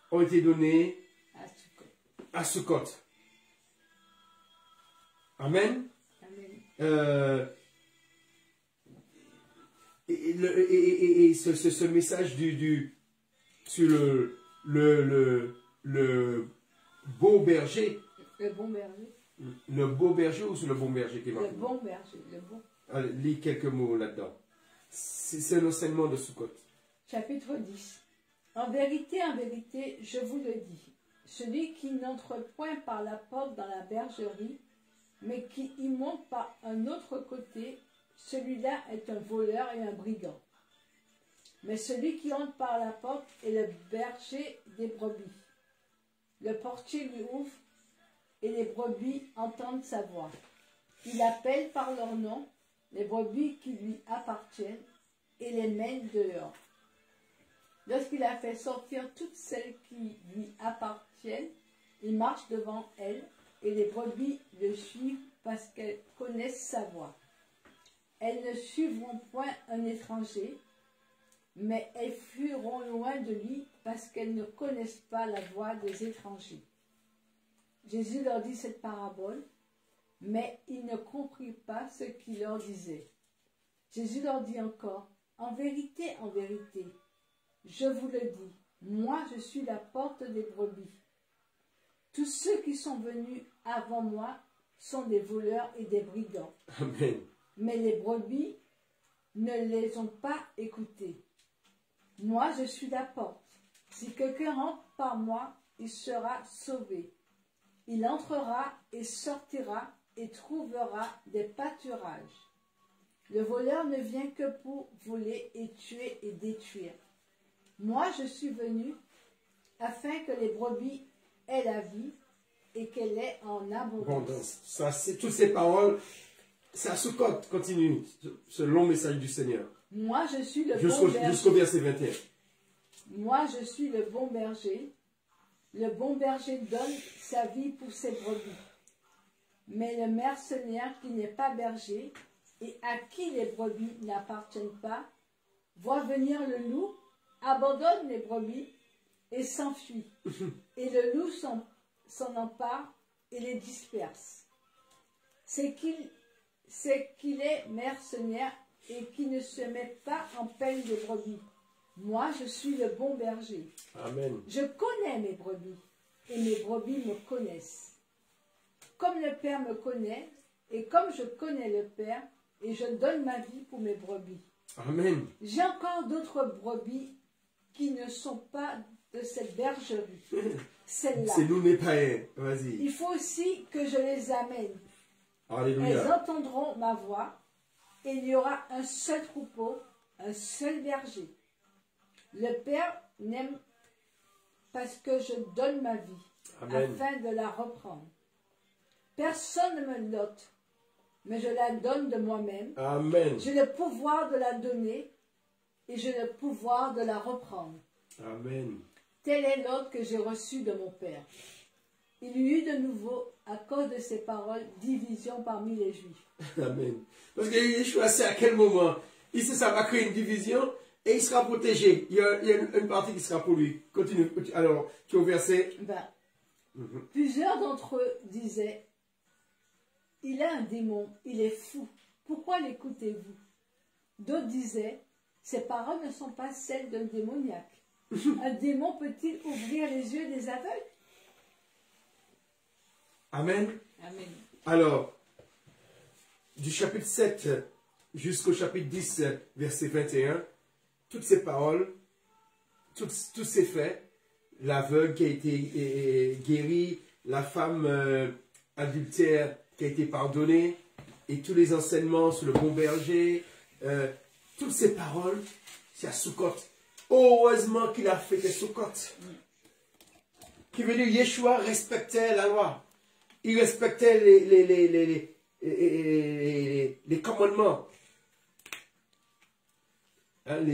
ont été données À Sukkot. à Sukkot. Amen. Amen. Et ce message sur le beau berger. Le bon berger. Le beau berger ou sur le bon berger qui est marqué? Le bon berger. Le bon. Allez, lis quelques mots là-dedans. C'est un enseignement de Sukkot. Chapitre 10. En vérité, je vous le dis, celui qui n'entre point par la porte dans la bergerie, mais qui y monte par un autre côté, celui-là est un voleur et un brigand. Mais celui qui entre par la porte est le berger des brebis. Le portier lui ouvre, et les brebis entendent sa voix. Il appelle par leur nom les brebis qui lui appartiennent et les mène dehors. Lorsqu'il a fait sortir toutes celles qui lui appartiennent, il marche devant elles, et les brebis le suivent parce qu'elles connaissent sa voix. Elles ne suivront point un étranger, mais elles fuiront loin de lui parce qu'elles ne connaissent pas la voix des étrangers. Jésus leur dit cette parabole, mais ils ne comprirent pas ce qu'il leur disait. Jésus leur dit encore, en vérité, je vous le dis, moi je suis la porte des brebis. Tous ceux qui sont venus avant moi sont des voleurs et des brigands. Amen. Mais les brebis ne les ont pas écoutés. Moi je suis la porte. Si quelqu'un rentre par moi, il sera sauvé. Il entrera et sortira et trouvera des pâturages. Le voleur ne vient que pour voler et tuer et détruire. Moi, je suis venu afin que les brebis aient la vie et qu'elle ait en abondance. Ça, c'est toutes ces paroles C'est à Sukkot, continue, ce long message du Seigneur. Moi, je suis le bon Jusqu'au berger. verset 21. Moi, je suis le bon berger. Le bon berger donne sa vie pour ses brebis. Mais le mercenaire qui n'est pas berger et à qui les brebis n'appartiennent pas, voit venir le loup, abandonne les brebis et s'enfuit. Et le loup s'en empare et les disperse. C'est qu'il est mercenaire et qui ne se met pas en peine de brebis. Moi, je suis le bon berger. Amen. Je connais mes brebis et mes brebis me connaissent. Comme le Père me connaît et comme je connais le Père, et je donne ma vie pour mes brebis. Amen. J'ai encore d'autres brebis qui ne sont pas de cette bergerie. Celles-là. C'est nous les païens. Vas-y. Il faut aussi que je les amène. Elles Alléluia. entendront ma voix et il y aura un seul troupeau, un seul berger. Le Père n'aime parce que je donne ma vie, Amen. afin de la reprendre. Personne ne me l'ôte, mais je la donne de moi-même. Amen. J'ai le pouvoir de la donner et j'ai le pouvoir de la reprendre. Amen. Tel est l'ordre que j'ai reçu de mon Père. Il y eut de nouveau, à cause de ces paroles, division parmi les Juifs. Amen. Parce que Yeshua sait à quel moment il sait ça va créer une division et il sera protégé. Il y a une partie qui sera pour lui. Continue. Alors, tu es au verset. Plusieurs d'entre eux disaient, il a un démon, il est fou. Pourquoi l'écoutez-vous? D'autres disaient, ces paroles ne sont pas celles d'un démoniaque. Un démon peut-il ouvrir les yeux des aveugles? Amen. Amen. Alors, du chapitre 7 jusqu'au chapitre 10, verset 21, toutes ces paroles, tous ces faits, l'aveugle qui a été guéri, la femme adultère qui a été pardonnée, et tous les enseignements sur le bon berger, toutes ces paroles, c'est à Sukkot. Heureusement qu'il a fait Sukkot. Qui veut dire Yeshua respectait la loi. Il respectait les commandements. Hein,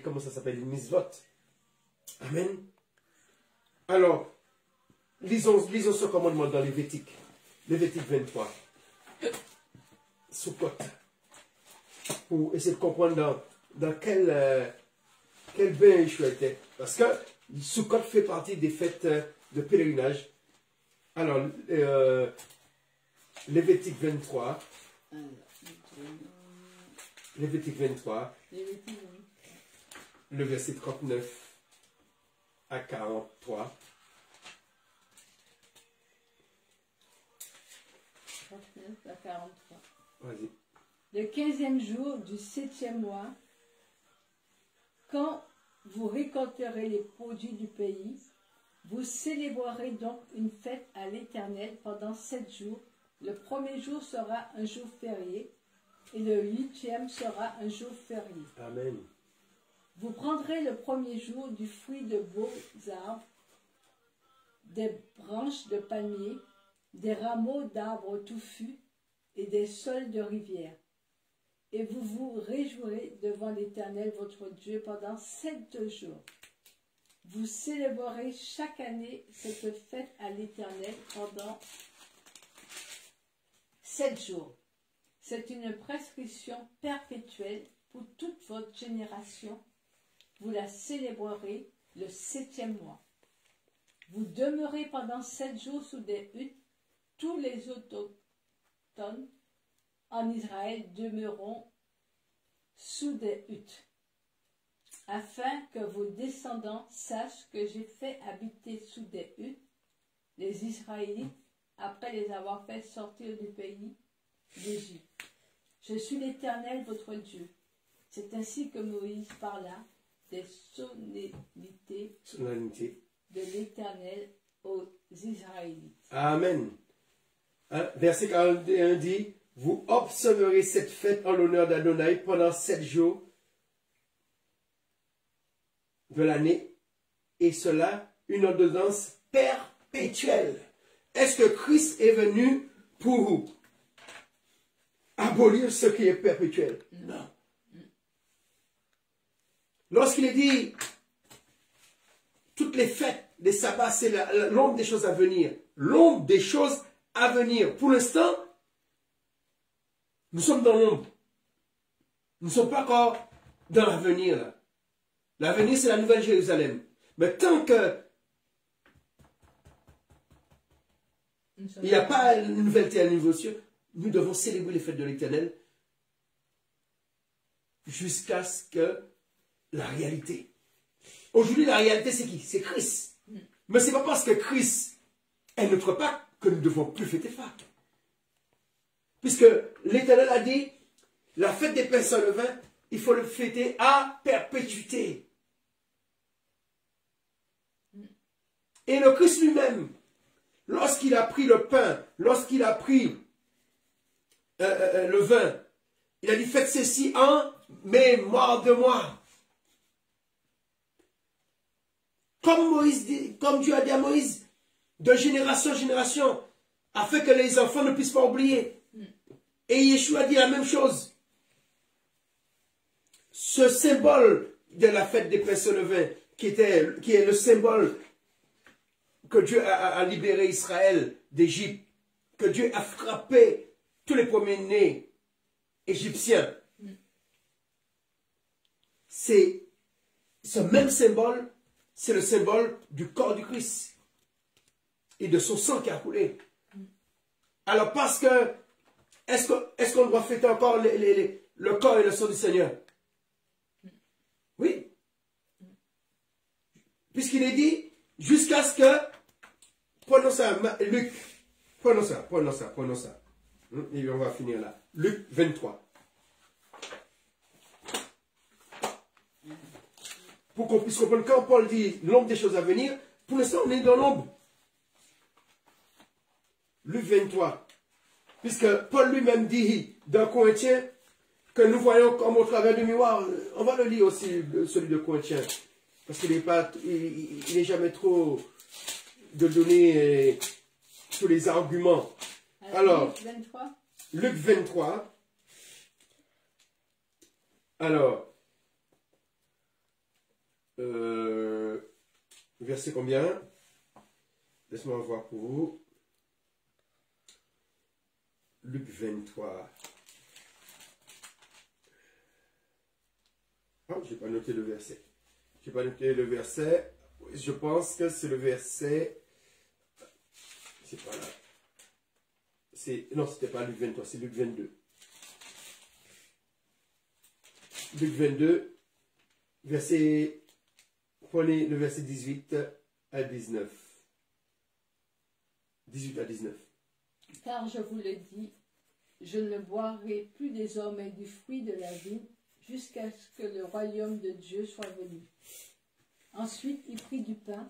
comment ça s'appelle? Les mitzvot. Amen. Alors, lisons ce commandement dans Lévitique. Lévitique 23. Sukkot. Pour essayer de comprendre dans quel bain Yeshua était. Parce que Sukkot fait partie des fêtes de pèlerinage. Alors, Lévitique 23. Lévitique 23. Le verset 39 à 43. 39 à 43. Vas-y. Le 15e jour du 7e mois, quand vous récolterez les produits du pays, vous célébrerez donc une fête à l'Éternel pendant 7 jours. Le premier jour sera un jour férié et le 8e sera un jour férié. Amen. Vous prendrez le premier jour du fruit de beaux arbres, des branches de palmiers, des rameaux d'arbres touffus et des saules de rivière. Et vous vous réjouirez devant l'Éternel votre Dieu pendant 7 jours. Vous célébrerez chaque année cette fête à l'Éternel pendant 7 jours. C'est une prescription perpétuelle pour toute votre génération. Vous la célébrerez le 7e mois. Vous demeurez pendant 7 jours sous des huttes. Tous les autochtones en Israël demeureront sous des huttes, afin que vos descendants sachent que j'ai fait habiter sous des huttes les Israélites après les avoir fait sortir du pays d'Égypte. Je suis l'Éternel votre Dieu. C'est ainsi que Moïse parla des solennités de l'Éternel aux Israélites. Amen. Hein? Verset 41 dit, vous observerez cette fête en l'honneur d'Adonai pendant 7 jours de l'année, et cela une ordonnance perpétuelle. Est-ce que Christ est venu pour vous? abolir ce qui est perpétuel. Non. Lorsqu'il est dit, toutes les fêtes, les sabbats, c'est l'ombre des choses à venir. L'ombre des choses à venir. Pour l'instant, nous sommes dans l'ombre. Nous ne sommes pas encore dans l'avenir. L'avenir, c'est la nouvelle Jérusalem. Mais tant que il n'y a pas une nouvelle terre, un nouveau ciel, nous devons célébrer les fêtes de l'Éternel jusqu'à ce que la réalité. Aujourd'hui, la réalité, c'est qui? C'est Christ. Mais ce n'est pas parce que Christ est notre Pâque que nous ne devons plus fêter Pâques. Puisque l'Éternel a dit, la fête des pains sans levain, il faut le fêter à perpétuité. Et le Christ lui-même, lorsqu'il a pris le pain, lorsqu'il a pris le vin, il a dit, faites ceci en mémoire de moi. Comme Dieu a dit à Moïse, de génération en génération, afin que les enfants ne puissent pas oublier. Et Yeshua a dit la même chose. Ce symbole de la fête des pains sans levain, qui est le symbole que Dieu a libéré Israël d'Égypte, que Dieu a frappé tous les premiers-nés égyptiens. C'est ce même symbole, c'est le symbole du corps du Christ et de son sang qui a coulé. Alors parce que, est-ce qu'on doit fêter encore le corps et le sang du Seigneur? Oui. Puisqu'il est dit, jusqu'à ce que, prenons ça, Luc, prenons ça. Et on va finir là. Luc 23. Pour qu'on puisse comprendre, quand Paul dit l'ombre des choses à venir, pour l'instant on est dans l'ombre. Luc 23. Puisque Paul lui-même dit dans Corinthiens que nous voyons comme au travers du miroir. On va le lire aussi, celui de Corinthiens. Parce qu'il n'est jamais trop de donner tous les arguments. Alors, Luc 23. Alors, verset combien? Laisse-moi voir pour vous. Luc 23. Ah, je n'ai pas noté le verset. Je n'ai pas noté le verset. Je pense que c'est le verset. C'est pas là. Non, c'était pas Luc 23, c'est Luc 22. Luc 22, verset. Prenez le verset 18 à 19. 18 à 19. Car je vous le dis, je ne boirai plus désormais du fruit de la vigne jusqu'à ce que le royaume de Dieu soit venu. Ensuite, il prit du pain,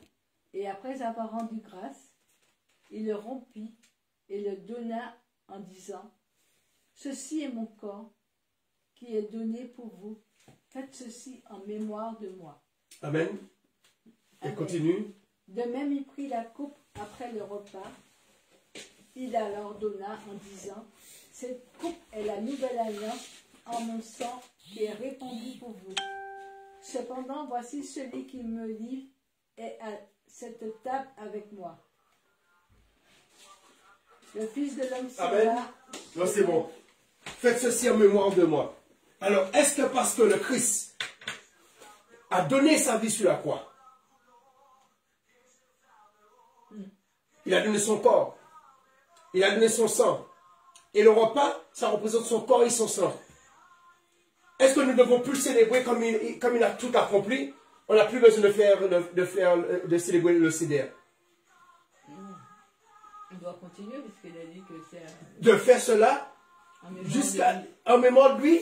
et après avoir rendu grâce, il le rompit et le donna en disant, « Ceci est mon corps qui est donné pour vous. Faites ceci en mémoire de moi. » Amen. Et Amen. continue. De même, il prit la coupe après le repas. Il la leur donna en disant, « Cette coupe est la nouvelle alliance en mon sang qui est répandu pour vous. Cependant, voici celui qui me livre est à cette table avec moi. Le Fils de l'homme s'en Amen. va. » Non, c'est bon. Faites ceci en mémoire de moi. Alors, est-ce que parce que le Christ a donné sa vie sur la croix, il a donné son corps, il a donné son sang, et le repas, ça représente son corps et son sang. Est-ce que nous ne devons plus le célébrer comme il a tout accompli? On n'a plus besoin de célébrer le Seder. On doit continuer parce qu'il a dit que c'est... De faire cela en mémoire de lui,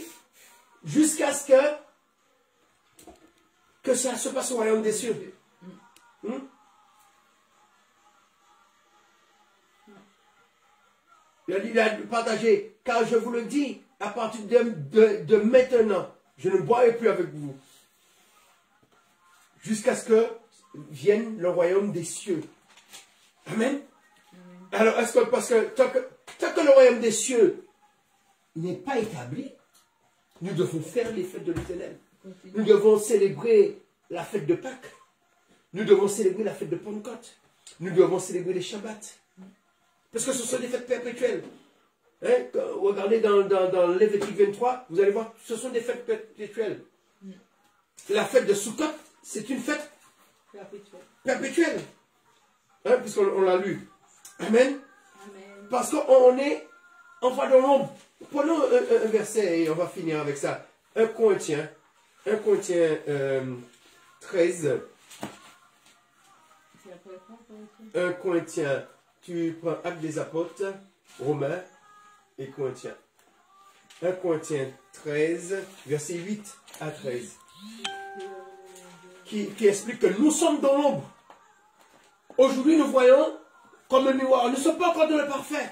jusqu'à ce que ça se passe au royaume des cieux. Il a partagé, car je vous le dis, à partir de maintenant, je ne boirai plus avec vous, jusqu'à ce que vienne le royaume des cieux. Amen. Alors, est-ce que, parce que tant que le royaume des cieux n'est pas établi, nous devons faire les fêtes de l'Éternel. Nous devons célébrer la fête de Pâques. Nous devons célébrer la fête de Pentecôte. Nous devons célébrer les Shabbats. Parce que ce sont des fêtes perpétuelles. Hein? Regardez dans Lévitique 23, vous allez voir, ce sont des fêtes perpétuelles. La fête de Sukkot, c'est une fête perpétuelle. Hein? Puisqu'on l'a lu. Amen. Amen. Parce qu'on est en voie de l'ombre. Prenons un verset et on va finir avec ça. 1 Corinthiens 13. 1 Corinthiens, tu prends Actes des Apôtres, Romains et Corinthiens. 1 Corinthiens 13, versets 8 à 13. Qui explique que nous sommes dans l'ombre. Aujourd'hui, nous voyons comme un miroir. Nous ne sommes pas encore dans le parfait.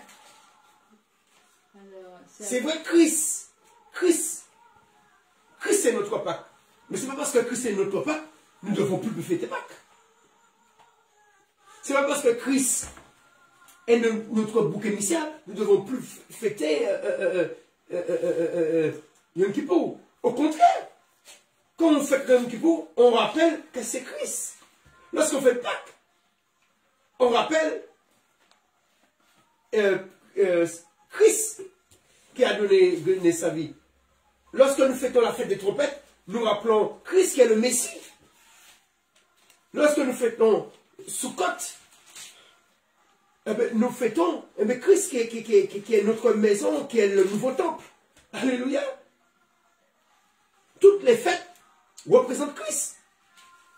C'est vrai, Christ, c'est notre Pâques. Mais ce n'est pas parce que Christ est notre Pâques, nous ne devons plus fêter Pâques. Ce n'est pas parce que Christ est notre bouc émissaire, nous ne devons plus fêter Yom Kippour. Au contraire, quand on fête Yom Kippour, on rappelle que c'est Christ. Lorsqu'on fait Pâques, on rappelle Christ qui a donné sa vie. Lorsque nous fêtons la fête des trompettes, nous rappelons Christ qui est le Messie. Lorsque nous fêtons Sukkot, nous fêtons Christ qui est notre maison, qui est le nouveau temple. Alléluia. Toutes les fêtes représentent Christ.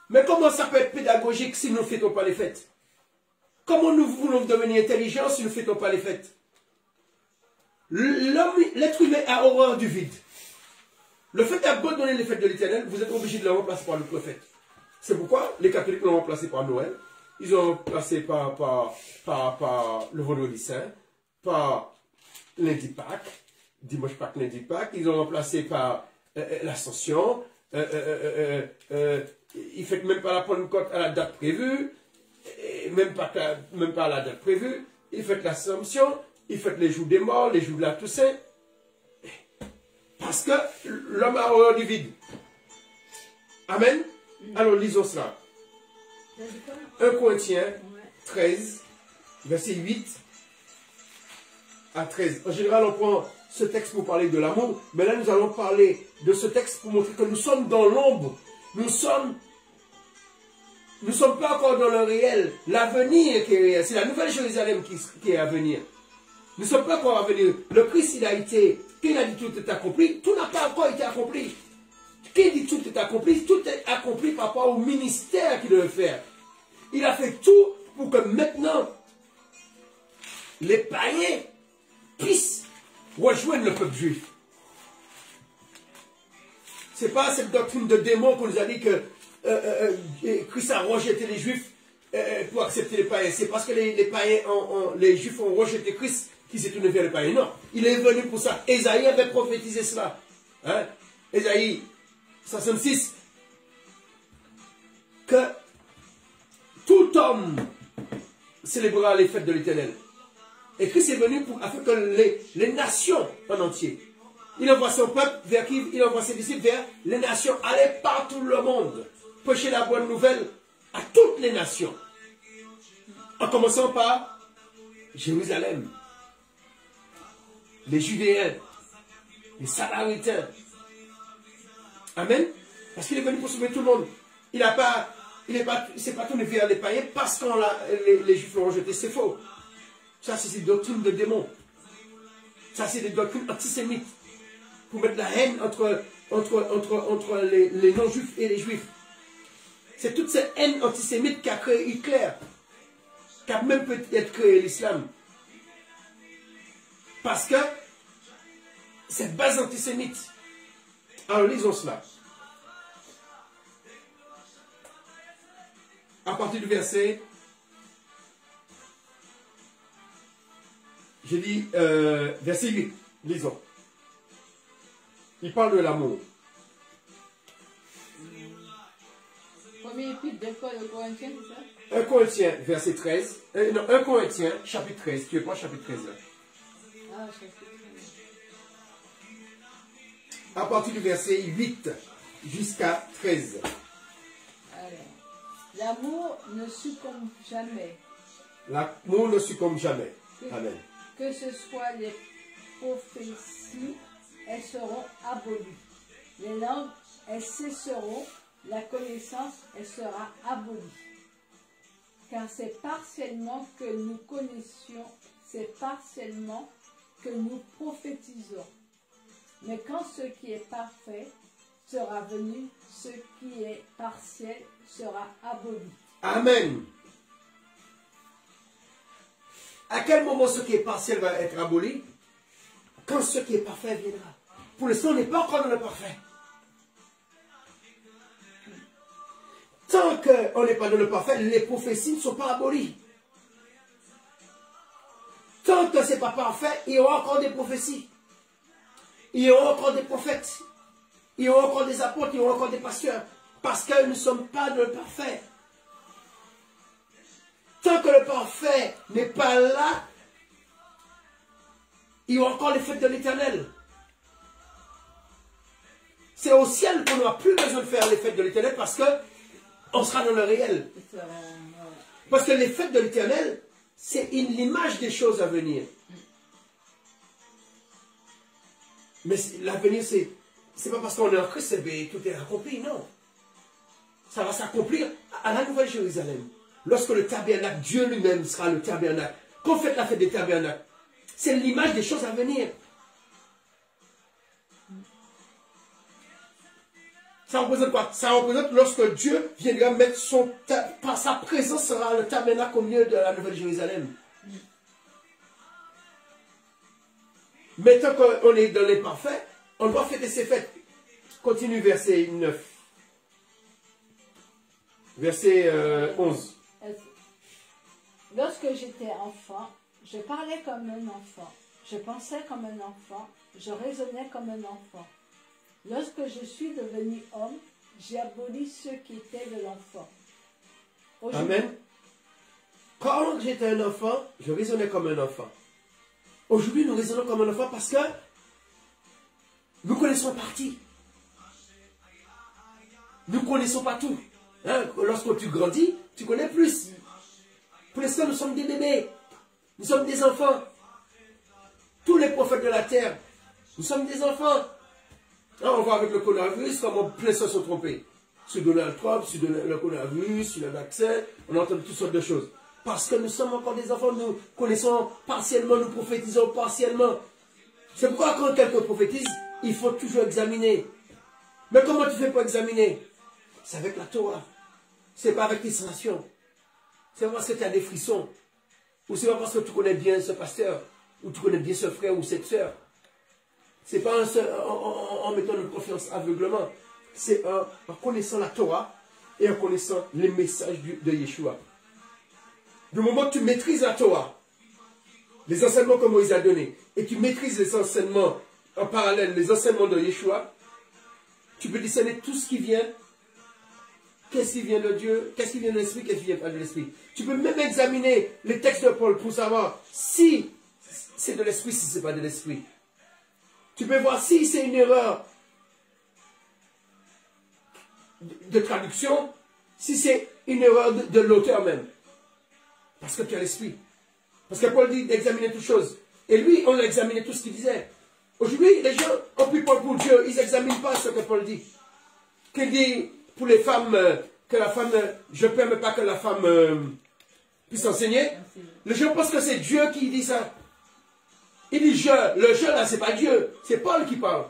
Mais comment ça peut être pédagogique si nous ne fêtons pas les fêtes? Comment nous voulons devenir intelligents si nous ne fêtons pas les fêtes? L'être humain a horreur du vide. Le fait d'abandonner les fêtes de l'Éternel, vous êtes obligé de le remplacer par le prophète. C'est pourquoi les catholiques l'ont remplacé par Noël. Ils ont remplacé par le vendredi saint, par lundi Pâques, dimanche Pâques, lundi Pâques. Ils ont remplacé par l'Ascension. Ils ne fêtent même pas la Pentecôte à la date prévue. Même pas à la date prévue. Ils fêtent l'Assomption. Ils fêtent les jours des morts, les jours de la Toussaint. Parce que l'homme a horreur du vide. Amen. Alors lisons cela. 1 Corinthiens 13, verset 8 à 13. En général, on prend ce texte pour parler de l'amour, mais là, nous allons parler de ce texte pour montrer que nous sommes dans l'ombre. Nous ne sommes pas encore dans le réel. L'avenir qui est réel, c'est la nouvelle Jérusalem qui est à venir. Nous ne sommes pas encore à venir. Le Christ, il a dit tout est accompli, tout n'a pas encore été accompli. Qui dit tout est accompli? Tout est accompli par rapport au ministère qu'il devait faire. Il a fait tout pour que maintenant, les païens puissent rejoindre le peuple juif. Ce n'est pas cette doctrine de démon qu'on nous a dit que Christ a rejeté les juifs pour accepter les païens. C'est parce que les juifs ont rejeté Christ qui s'est tourné vers les païens. Non, il est venu pour ça. Ésaïe avait prophétisé cela. Hein? Ésaïe 66. Que tout homme célébrera les fêtes de l'Éternel. Et Christ est venu afin que les nations en entier. Il envoie son peuple vers qui? Il envoie ses disciples vers les nations. Allez partout le monde. Prêcher la bonne nouvelle à toutes les nations. En commençant par Jérusalem. Les Judéens. Les Samaritains. Amen. Parce qu'il est venu pour sauver tout le monde. Il s'est pas tourné vers les païens parce que les Juifs l'ont rejeté. C'est faux. Ça, c'est des doctrines de démons. Ça, c'est des doctrines antisémites. Pour mettre la haine entre les non-juifs et les juifs. C'est toute cette haine antisémite qu'a créé Hitler. Qu'a même peut-être créé l'islam. Parce que cette base antisémite. Alors, lisons cela. À partir du verset, j'ai dit verset 8, lisons. Il parle de l'amour. Premier épître de Paul aux Corinthiens, c'est ça? 1 Corinthiens, verset 13. Non, 1 Corinthiens, chapitre 13. Tu es pas chapitre 13 là? Ah, chapitre à partir du verset 8 jusqu'à 13. Alors, l'amour ne succombe jamais. L'amour ne succombe jamais. Amen. Que ce soit les prophéties, elles seront abolies. Les langues, elles cesseront. La connaissance, elle sera abolie. Car c'est partiellement que nous connaissions, c'est partiellement que nous prophétisons. Mais quand ce qui est parfait sera venu, ce qui est partiel sera aboli. Amen. À quel moment ce qui est partiel va être aboli? Quand ce qui est parfait viendra. Pour l'instant, on n'est pas encore dans le parfait. Tant qu'on n'est pas dans le parfait, les prophéties ne sont pas abolies. Tant que ce n'est pas parfait, il y aura encore des prophéties. Il y aura encore des prophètes. Il y aura encore des apôtres, il y aura encore des pasteurs. Parce que nous ne sommes pas dans le parfait. Tant que le parfait n'est pas là, il y aura encore les fêtes de l'Éternel. C'est au ciel qu'on n'aura plus besoin de faire les fêtes de l'Éternel parce que on sera dans le réel. Parce que les fêtes de l'Éternel, c'est l'image des choses à venir. Mais l'avenir, c'est pas parce qu'on est en Christ, tout est accompli, non. Ça va s'accomplir à la Nouvelle Jérusalem. Lorsque le tabernacle, Dieu lui-même sera le tabernacle. Quand on fait la fête des tabernacles, c'est l'image des choses à venir. Ça représente quoi? Ça représente lorsque Dieu viendra mettre par sa présence sera le tabernacle au milieu de la Nouvelle Jérusalem. Mais tant qu'on est dans les parfaits, on doit fêter ces fêtes. Continue verset 9. Verset 11. Lorsque j'étais enfant, je parlais comme un enfant, je pensais comme un enfant, je raisonnais comme un enfant. Lorsque je suis devenu homme, j'ai aboli ce qui était de l'enfant. Amen. Quand j'étais un enfant, je raisonnais comme un enfant. Aujourd'hui, nous raisonnons comme un enfant parce que nous connaissons partie. Nous ne connaissons pas tout. Hein? Lorsque tu grandis, tu connais plus. Pour l'instant, nous sommes des bébés. Nous sommes des enfants. Tous les prophètes de la terre, nous sommes des enfants. Hein, on voit avec le coronavirus comment plein se sont trompés. Sur Donald Trump, sur le coronavirus, sur le vaccin, on entend toutes sortes de choses. Parce que nous sommes encore des enfants, nous connaissons partiellement, nous prophétisons partiellement. C'est pourquoi quand quelqu'un prophétise, il faut toujours examiner. Mais comment tu fais pour examiner? C'est avec la Torah. C'est pas avec tes sensations. C'est pas parce que tu as des frissons. Ou c'est pas parce que tu connais bien ce pasteur. Ou tu connais bien ce frère ou cette soeur. C'est pas en mettant notre confiance aveuglement. C'est en connaissant la Torah et en connaissant les messages de Yeshua. Du moment que tu maîtrises la Torah, les enseignements que Moïse a donnés, et tu maîtrises les enseignements en parallèle, les enseignements de Yeshua, tu peux discerner tout ce qui vient. Qu'est-ce qui vient de Dieu, qu'est-ce qui vient de l'Esprit, qu'est-ce qui vient pas de l'Esprit. Tu peux même examiner les textes de Paul pour savoir si c'est de l'Esprit, si ce n'est pas de l'Esprit. Tu peux voir si c'est une erreur de traduction, si c'est une erreur de l'auteur même. Parce que tu as l'Esprit. Parce que Paul dit d'examiner toutes choses. Et lui, on a examiné tout ce qu'il disait. Aujourd'hui, les gens ont pris Paul pour Dieu. Ils n'examinent pas ce que Paul dit. Qu'il dit pour les femmes, que la femme, je ne permets pas que la femme puisse enseigner. Les gens pensent que c'est Dieu qui dit ça. Il dit je. Le je là, c'est pas Dieu. C'est Paul qui parle.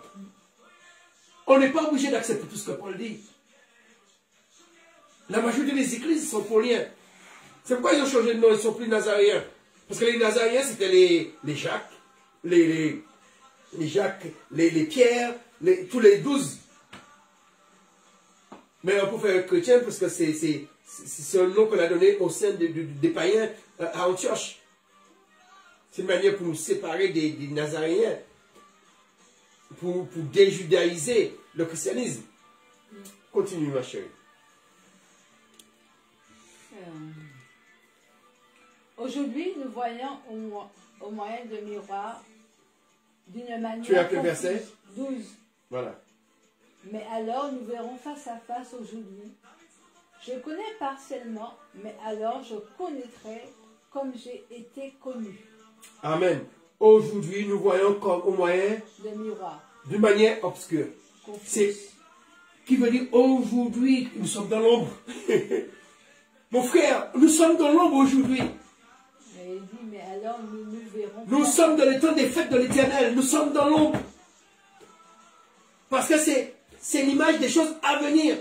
On n'est pas obligé d'accepter tout ce que Paul dit. La majorité des églises sont pauliens. C'est pourquoi ils ont changé de nom, ils ne sont plus nazaréens. Parce que les nazaréens, c'était les Jacques, les Jacques, les Pierre, tous les 12. Mais on peut faire chrétien parce que c'est un nom qu'on a donné au sein des païens à Antioche. C'est une manière pour nous séparer des nazaréens, pour déjudaïser le christianisme. Continue, ma chérie. Aujourd'hui, nous voyons au moyen de miroirs d'une manière. Tu as quel verset? 12. Voilà. Mais alors nous verrons face à face aujourd'hui. Je connais partiellement, mais alors je connaîtrai comme j'ai été connu. Amen. Aujourd'hui, nous voyons comme au moyen Le miroir. d'une manière obscure. C'est qui veut dire aujourd'hui, nous sommes dans l'ombre. Mon frère, nous sommes dans l'ombre aujourd'hui. Mais il dit, mais alors nous verrons. Nous sommes dans le temps des fêtes de l'Éternel. Nous sommes dans l'ombre. Parce que c'est l'image des choses à venir.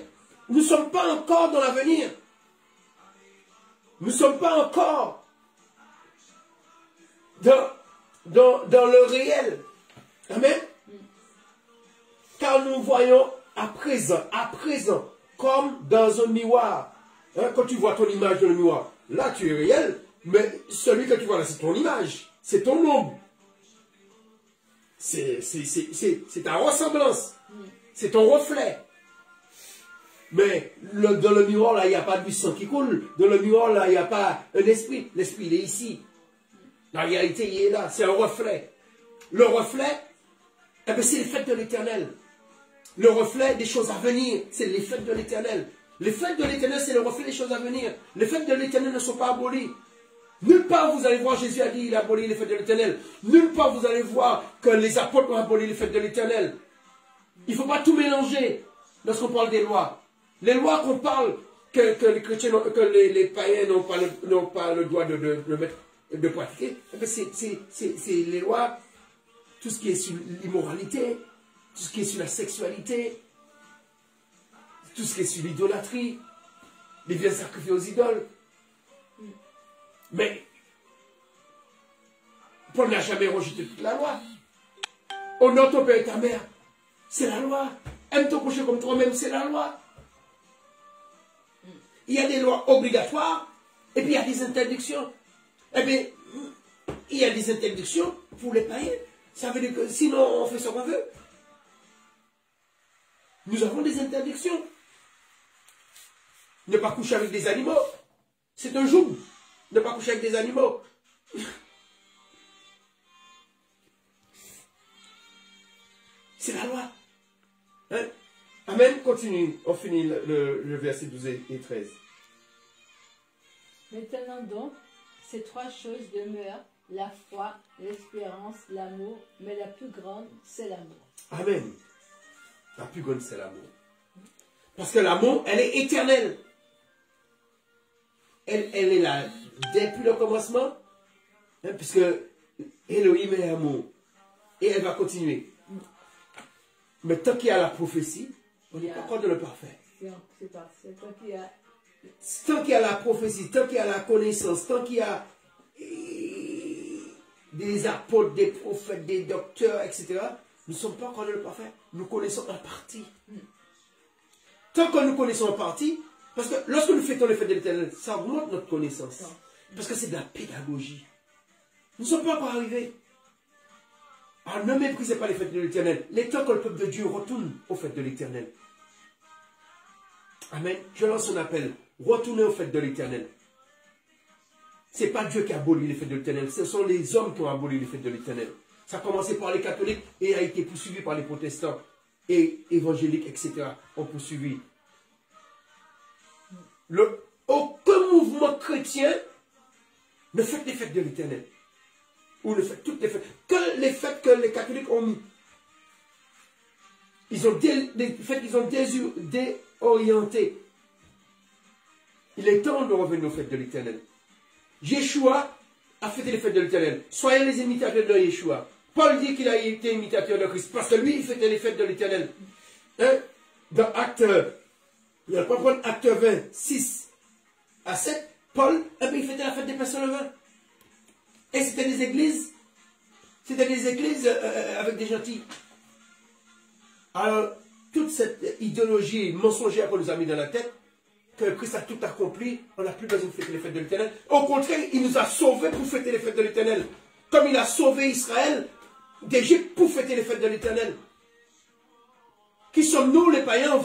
Nous ne sommes pas encore dans l'avenir. Nous ne sommes pas encore dans le réel. Amen. Car nous voyons à présent, comme dans un miroir. Hein, quand tu vois ton image dans le miroir, là tu es réel, mais celui que tu vois là, c'est ton image, c'est ton ombre. C'est ta ressemblance, c'est ton reflet. Mais dans le miroir là, il n'y a pas du sang qui coule. Dans le miroir là, il n'y a pas un esprit. L'esprit, il est ici. La réalité, il est là, c'est un reflet. Le reflet, eh bien, c'est les fêtes de l'Éternel. Le reflet des choses à venir, c'est les fêtes de l'Éternel. Les fêtes de l'Éternel, c'est le reflet des choses à venir. Les fêtes de l'Éternel ne sont pas abolies. Nulle part vous allez voir, Jésus a dit, il a aboli les fêtes de l'Éternel. Nulle part vous allez voir que les apôtres ont aboli les fêtes de l'Éternel. Il ne faut pas tout mélanger lorsqu'on parle des lois. Les lois qu'on parle, que les chrétiens, que les païens n'ont pas le droit de pratiquer, c'est les lois, tout ce qui est sur l'immoralité, tout ce qui est sur la sexualité, tout ce qui est sur l'idolâtrie, les biens sacrifiés aux idoles. Mais Paul n'a jamais rejeté toute la loi. Honore ton père et ta mère, c'est la loi. Aime ton prochain comme toi-même, c'est la loi. Il y a des lois obligatoires et puis il y a des interdictions. Eh bien, il y a des interdictions pour les païens. Ça veut dire que sinon on fait ce qu'on veut. Nous avons des interdictions. Ne pas coucher avec des animaux, c'est un joug. Ne pas coucher avec des animaux. C'est la loi. Hein? Amen, continue. On finit le verset 12 et 13. Maintenant donc, ces trois choses demeurent, la foi, l'espérance, l'amour, mais la plus grande, c'est l'amour. Amen. La plus grande, c'est l'amour. Parce que l'amour, elle est éternelle. Elle est là depuis le commencement, hein, puisque Elohim est amour. Et elle va continuer. Mais tant qu'il y a la prophétie, on n'est pas encore dans le parfait. Tant qu'il y a la prophétie, tant qu'il y a la connaissance, tant qu'il y a des apôtres, des prophètes, des docteurs, etc., nous ne sommes pas encore dans le parfait. Nous connaissons en partie. Tant que nous connaissons en partie, parce que lorsque nous fêtons les fêtes de l'Éternel, ça augmente notre connaissance. Parce que c'est de la pédagogie. Nous ne sommes pas encore arrivés. Alors ne méprisez pas les fêtes de l'Éternel. Les temps que le peuple de Dieu retourne aux fêtes de l'Éternel. Amen. Je lance un appel. Retournez aux fêtes de l'Éternel. Ce n'est pas Dieu qui a aboli les fêtes de l'Éternel. Ce sont les hommes qui ont aboli les fêtes de l'Éternel. Ça a commencé par les catholiques et a été poursuivi par les protestants et évangéliques, etc. ont poursuivi. Aucun mouvement chrétien ne fait les fêtes de l'Éternel. Ou ne fait toutes les fêtes. Que les fêtes que les catholiques ont mis. Ils ont des fêtes qu'ils ont déorientées. Il est temps de revenir aux fêtes de l'Éternel. Yeshua a fêté les fêtes de l'Éternel. Soyez les imitateurs de Yeshua. Paul dit qu'il a été imitateur de Christ. Parce que lui, il fêtait les fêtes de l'Éternel. Hein? Dans Acte, il va pas prendre Acte 20, 6 à 7. Paul, il fêtait la fête des pains sans levain. Et c'était des églises. C'était des églises avec des gentils. Alors, toute cette idéologie mensongère qu'on nous a mis dans la tête, que Christ a tout accompli, on n'a plus besoin de fêter les fêtes de l'Éternel. Au contraire, il nous a sauvés pour fêter les fêtes de l'Éternel. Comme il a sauvé Israël d'Égypte pour fêter les fêtes de l'Éternel. Qui sommes-nous, les païens?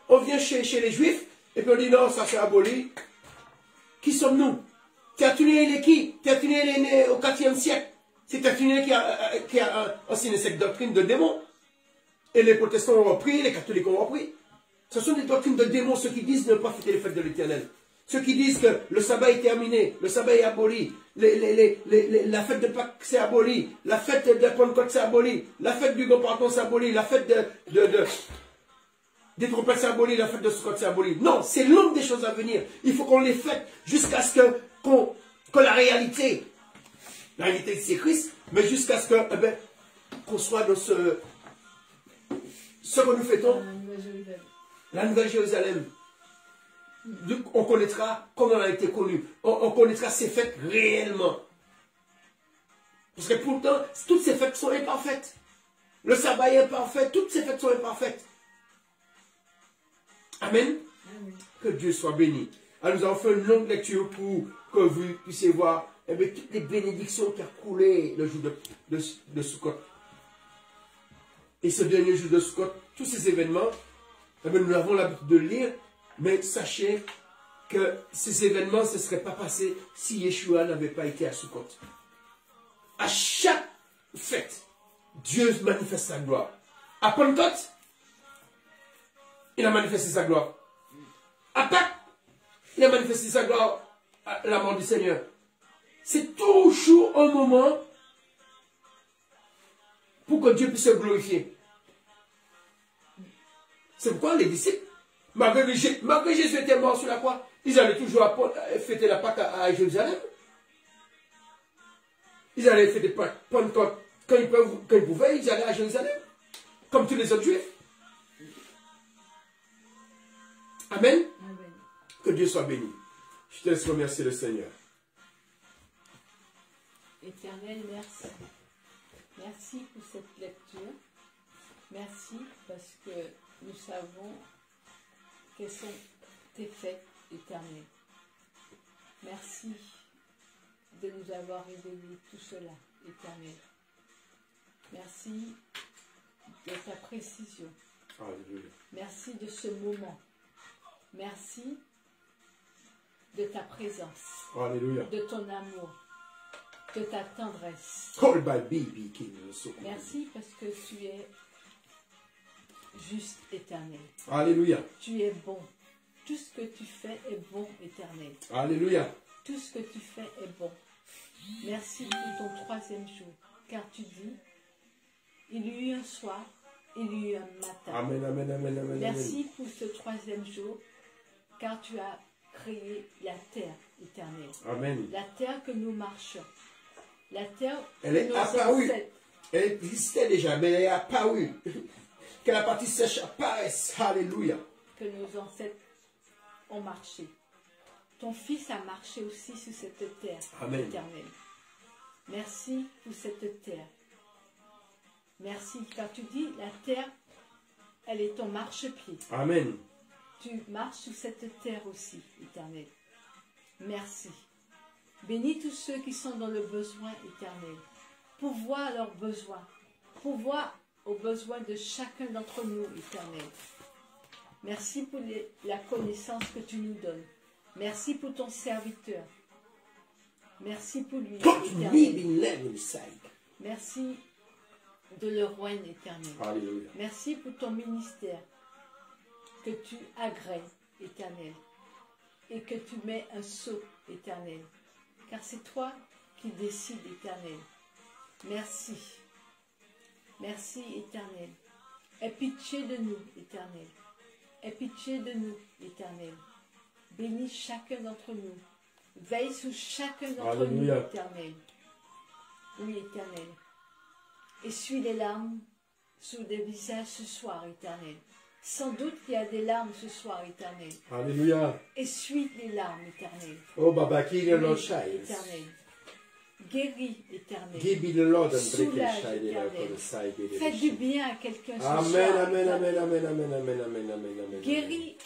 On vient chez les Juifs, et puis on dit non, ça c'est aboli. Qui sommes-nous? Tertullien, il est qui? Tertullien, il est né au 4e siècle. C'est Tertullien qui a enseigné cette doctrine de démon. Et les protestants ont repris, les catholiques ont repris. Ce sont des doctrines de démons, ceux qui disent ne pas fêter les fêtes de l'Éternel. Ceux qui disent que le sabbat est terminé, le sabbat est aboli, la fête de Pâques c'est aboli, la fête de Pentecôte c'est aboli, la fête du Grand Pardon c'est aboli, la fête des trompettes c'est aboli, la fête de Sukkot c'est aboli. Non, c'est l'une des choses à venir. Il faut qu'on les fête jusqu'à ce que la réalité c'est Christ, mais jusqu'à ce que, qu'on soit dans ce que nous fêtons, la Nouvelle Jérusalem. On connaîtra comme on a été connu. On connaîtra ces fêtes réellement. Parce que pourtant, toutes ces fêtes sont imparfaites. Le sabbat est imparfait, toutes ces fêtes sont imparfaites. Amen. Amen. Que Dieu soit béni. Alors nous avons fait une longue lecture pour que vous puissiez voir toutes les bénédictions qui ont coulé le jour de Sukkot. Et ce dernier jour de Sukkot, tous ces événements, nous avons l'habitude de lire. Mais sachez que ces événements ne se seraient pas passés si Yeshua n'avait pas été à Sukkot. À chaque fête, Dieu manifeste sa gloire. À Pentecôte, il a manifesté sa gloire. À Pâques, il a manifesté sa gloire à la mort du Seigneur. C'est toujours un moment pour que Dieu puisse se glorifier. C'est pourquoi les disciples, malgré Jésus était mort sur la croix, ils allaient toujours fêter la Pâque à Jérusalem. Ils allaient fêter Pentecôte quand ils pouvaient, ils allaient à Jérusalem, comme tous les autres Juifs. Amen. Amen. Que Dieu soit béni. Je te laisse remercier le Seigneur. Éternel, merci. Merci pour cette lecture. Merci parce que nous savons quelles sont tes fêtes éternelles. Merci de nous avoir révélé tout cela, éternel. Merci de ta précision. Alléluia. Merci de ce moment. Merci de ta présence. Alléluia. De ton amour. De ta tendresse. Merci parce que tu es juste éternel. Alléluia. Tu es bon. Tout ce que tu fais est bon, éternel. Alléluia. Tout ce que tu fais est bon. Merci pour ton troisième jour. Car tu dis, il y eut un soir, il y eut un matin. Amen, amen, amen, amen. Merci pour ce troisième jour, car tu as créé la terre éternelle. Amen. La terre que nous marchons. La terre elle est apparue. Elle existait déjà, mais elle est apparue. Que la partie sèche apparaisse. Alléluia. Que nos ancêtres ont marché. Ton fils a marché aussi sur cette terre éternelle. Merci pour cette terre. Merci, car tu dis, la terre, elle est ton marchepied. Amen. Tu marches sur cette terre aussi, éternel. Merci. Bénis tous ceux qui sont dans le besoin éternel. Pourvois leurs besoins. Pourvois aux besoins de chacun d'entre nous, éternel. Merci pour la connaissance que tu nous donnes. Merci pour ton serviteur. Merci pour lui, éternel. Merci de le roi éternel. Alléluia. Merci pour ton ministère que tu agrées, éternel, et que tu mets un sceau, éternel, car c'est toi qui décides, éternel. Merci. Merci, éternel. Aie pitié de nous, éternel. Aie pitié de nous, éternel. Bénis chacun d'entre nous. Veille sur chacun d'entre nous, éternel. Oui, éternel. Essuie les larmes sur des visages ce soir, éternel. Sans doute qu'il y a des larmes ce soir, éternel. Alléluia. Essuie les larmes, éternel. Oh, Baba, qui est le chai. Éternel. Guéris, éternel. Soulage, éternel. Fais du bien à quelqu'un ce soir. Amen, amen, amen, amen, amen, amen, amen, amen. Guéris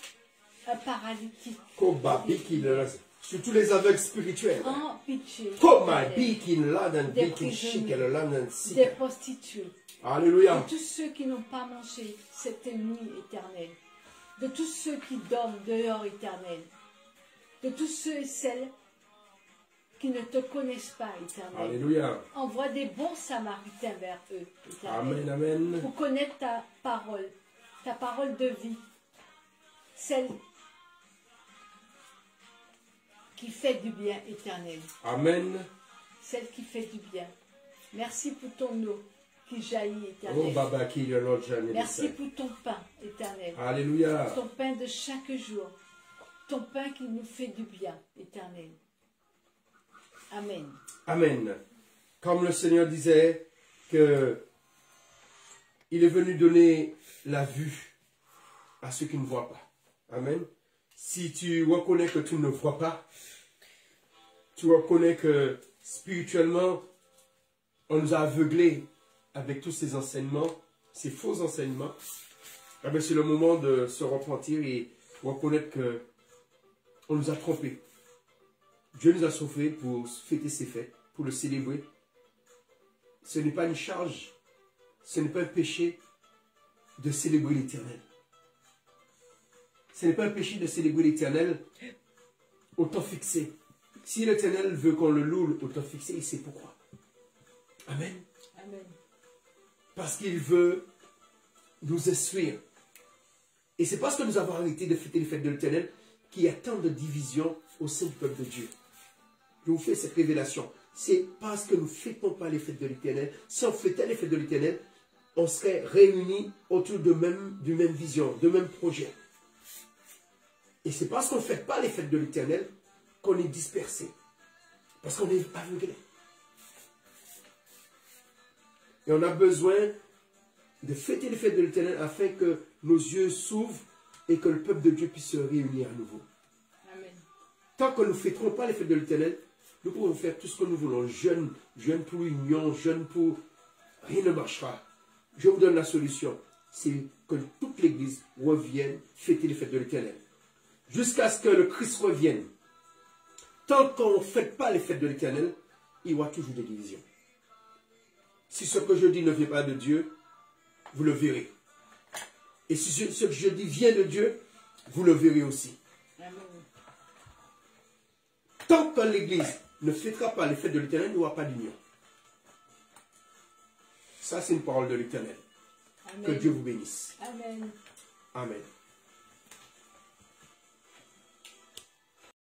un paralytique. Surtout les aveugles spirituels. En pitié. Des prostituées. Alléluia. De tous ceux qui n'ont pas mangé cette nuit éternelle. De tous ceux qui dorment dehors éternel. De tous ceux et celles qui ne te connaissent pas, Éternel. Alléluia. Envoie des bons samaritains vers eux, Éternel. Amen, amen. Pour connaître ta parole de vie, celle qui fait du bien, Éternel. Amen. Celle qui fait du bien. Merci pour ton eau qui jaillit, Oh, Éternel. Baba, qui est le jamais. Merci pour ton pain, Éternel. Alléluia. Ton pain de chaque jour. Ton pain qui nous fait du bien, Éternel. Amen. Amen. Comme le Seigneur disait que il est venu donner la vue à ceux qui ne voient pas. Amen. Si tu reconnais que tu ne vois pas, tu reconnais que spirituellement, on nous a aveuglés avec tous ces enseignements, ces faux enseignements, c'est le moment de se repentir et reconnaître que on nous a trompés. Dieu nous a sauvés pour fêter ses fêtes, pour le célébrer. Ce n'est pas une charge, ce n'est pas un péché de célébrer l'Éternel. Ce n'est pas un péché de célébrer l'Éternel au temps fixé. Si l'Éternel veut qu'on le loue au temps fixé, il sait pourquoi. Amen. Amen. Parce qu'il veut nous instruire. Et c'est parce que nous avons arrêté de fêter les fêtes de l'Éternel qu'il y a tant de divisions au sein du peuple de Dieu. Je vous fais cette révélation. C'est parce que nous ne fêtons pas les fêtes de l'Éternel. Si on fêtait les fêtes de l'Éternel, on serait réunis autour d'une même vision, de même projet. Et c'est parce qu'on ne fête pas les fêtes de l'Éternel qu'on est dispersé. Parce qu'on est aveuglé. Et on a besoin de fêter les fêtes de l'Éternel afin que nos yeux s'ouvrent et que le peuple de Dieu puisse se réunir à nouveau. Amen. Tant que nous ne fêterons pas les fêtes de l'Éternel, nous pouvons faire tout ce que nous voulons. Jeûne pour union, jeûne pour... Rien ne marchera. Je vous donne la solution. C'est que toute l'Église revienne fêter les fêtes de l'Éternel. Jusqu'à ce que le Christ revienne. Tant qu'on ne fête pas les fêtes de l'Éternel, il y aura toujours des divisions. Si ce que je dis ne vient pas de Dieu, vous le verrez. Et si ce que je dis vient de Dieu, vous le verrez aussi. Amen. Tant que l'Église ne fêtera pas les fêtes de l'Éternel, il n'y aura pas d'union. Ça, c'est une parole de l'Éternel. Que Amen. Dieu vous bénisse. Amen. Amen.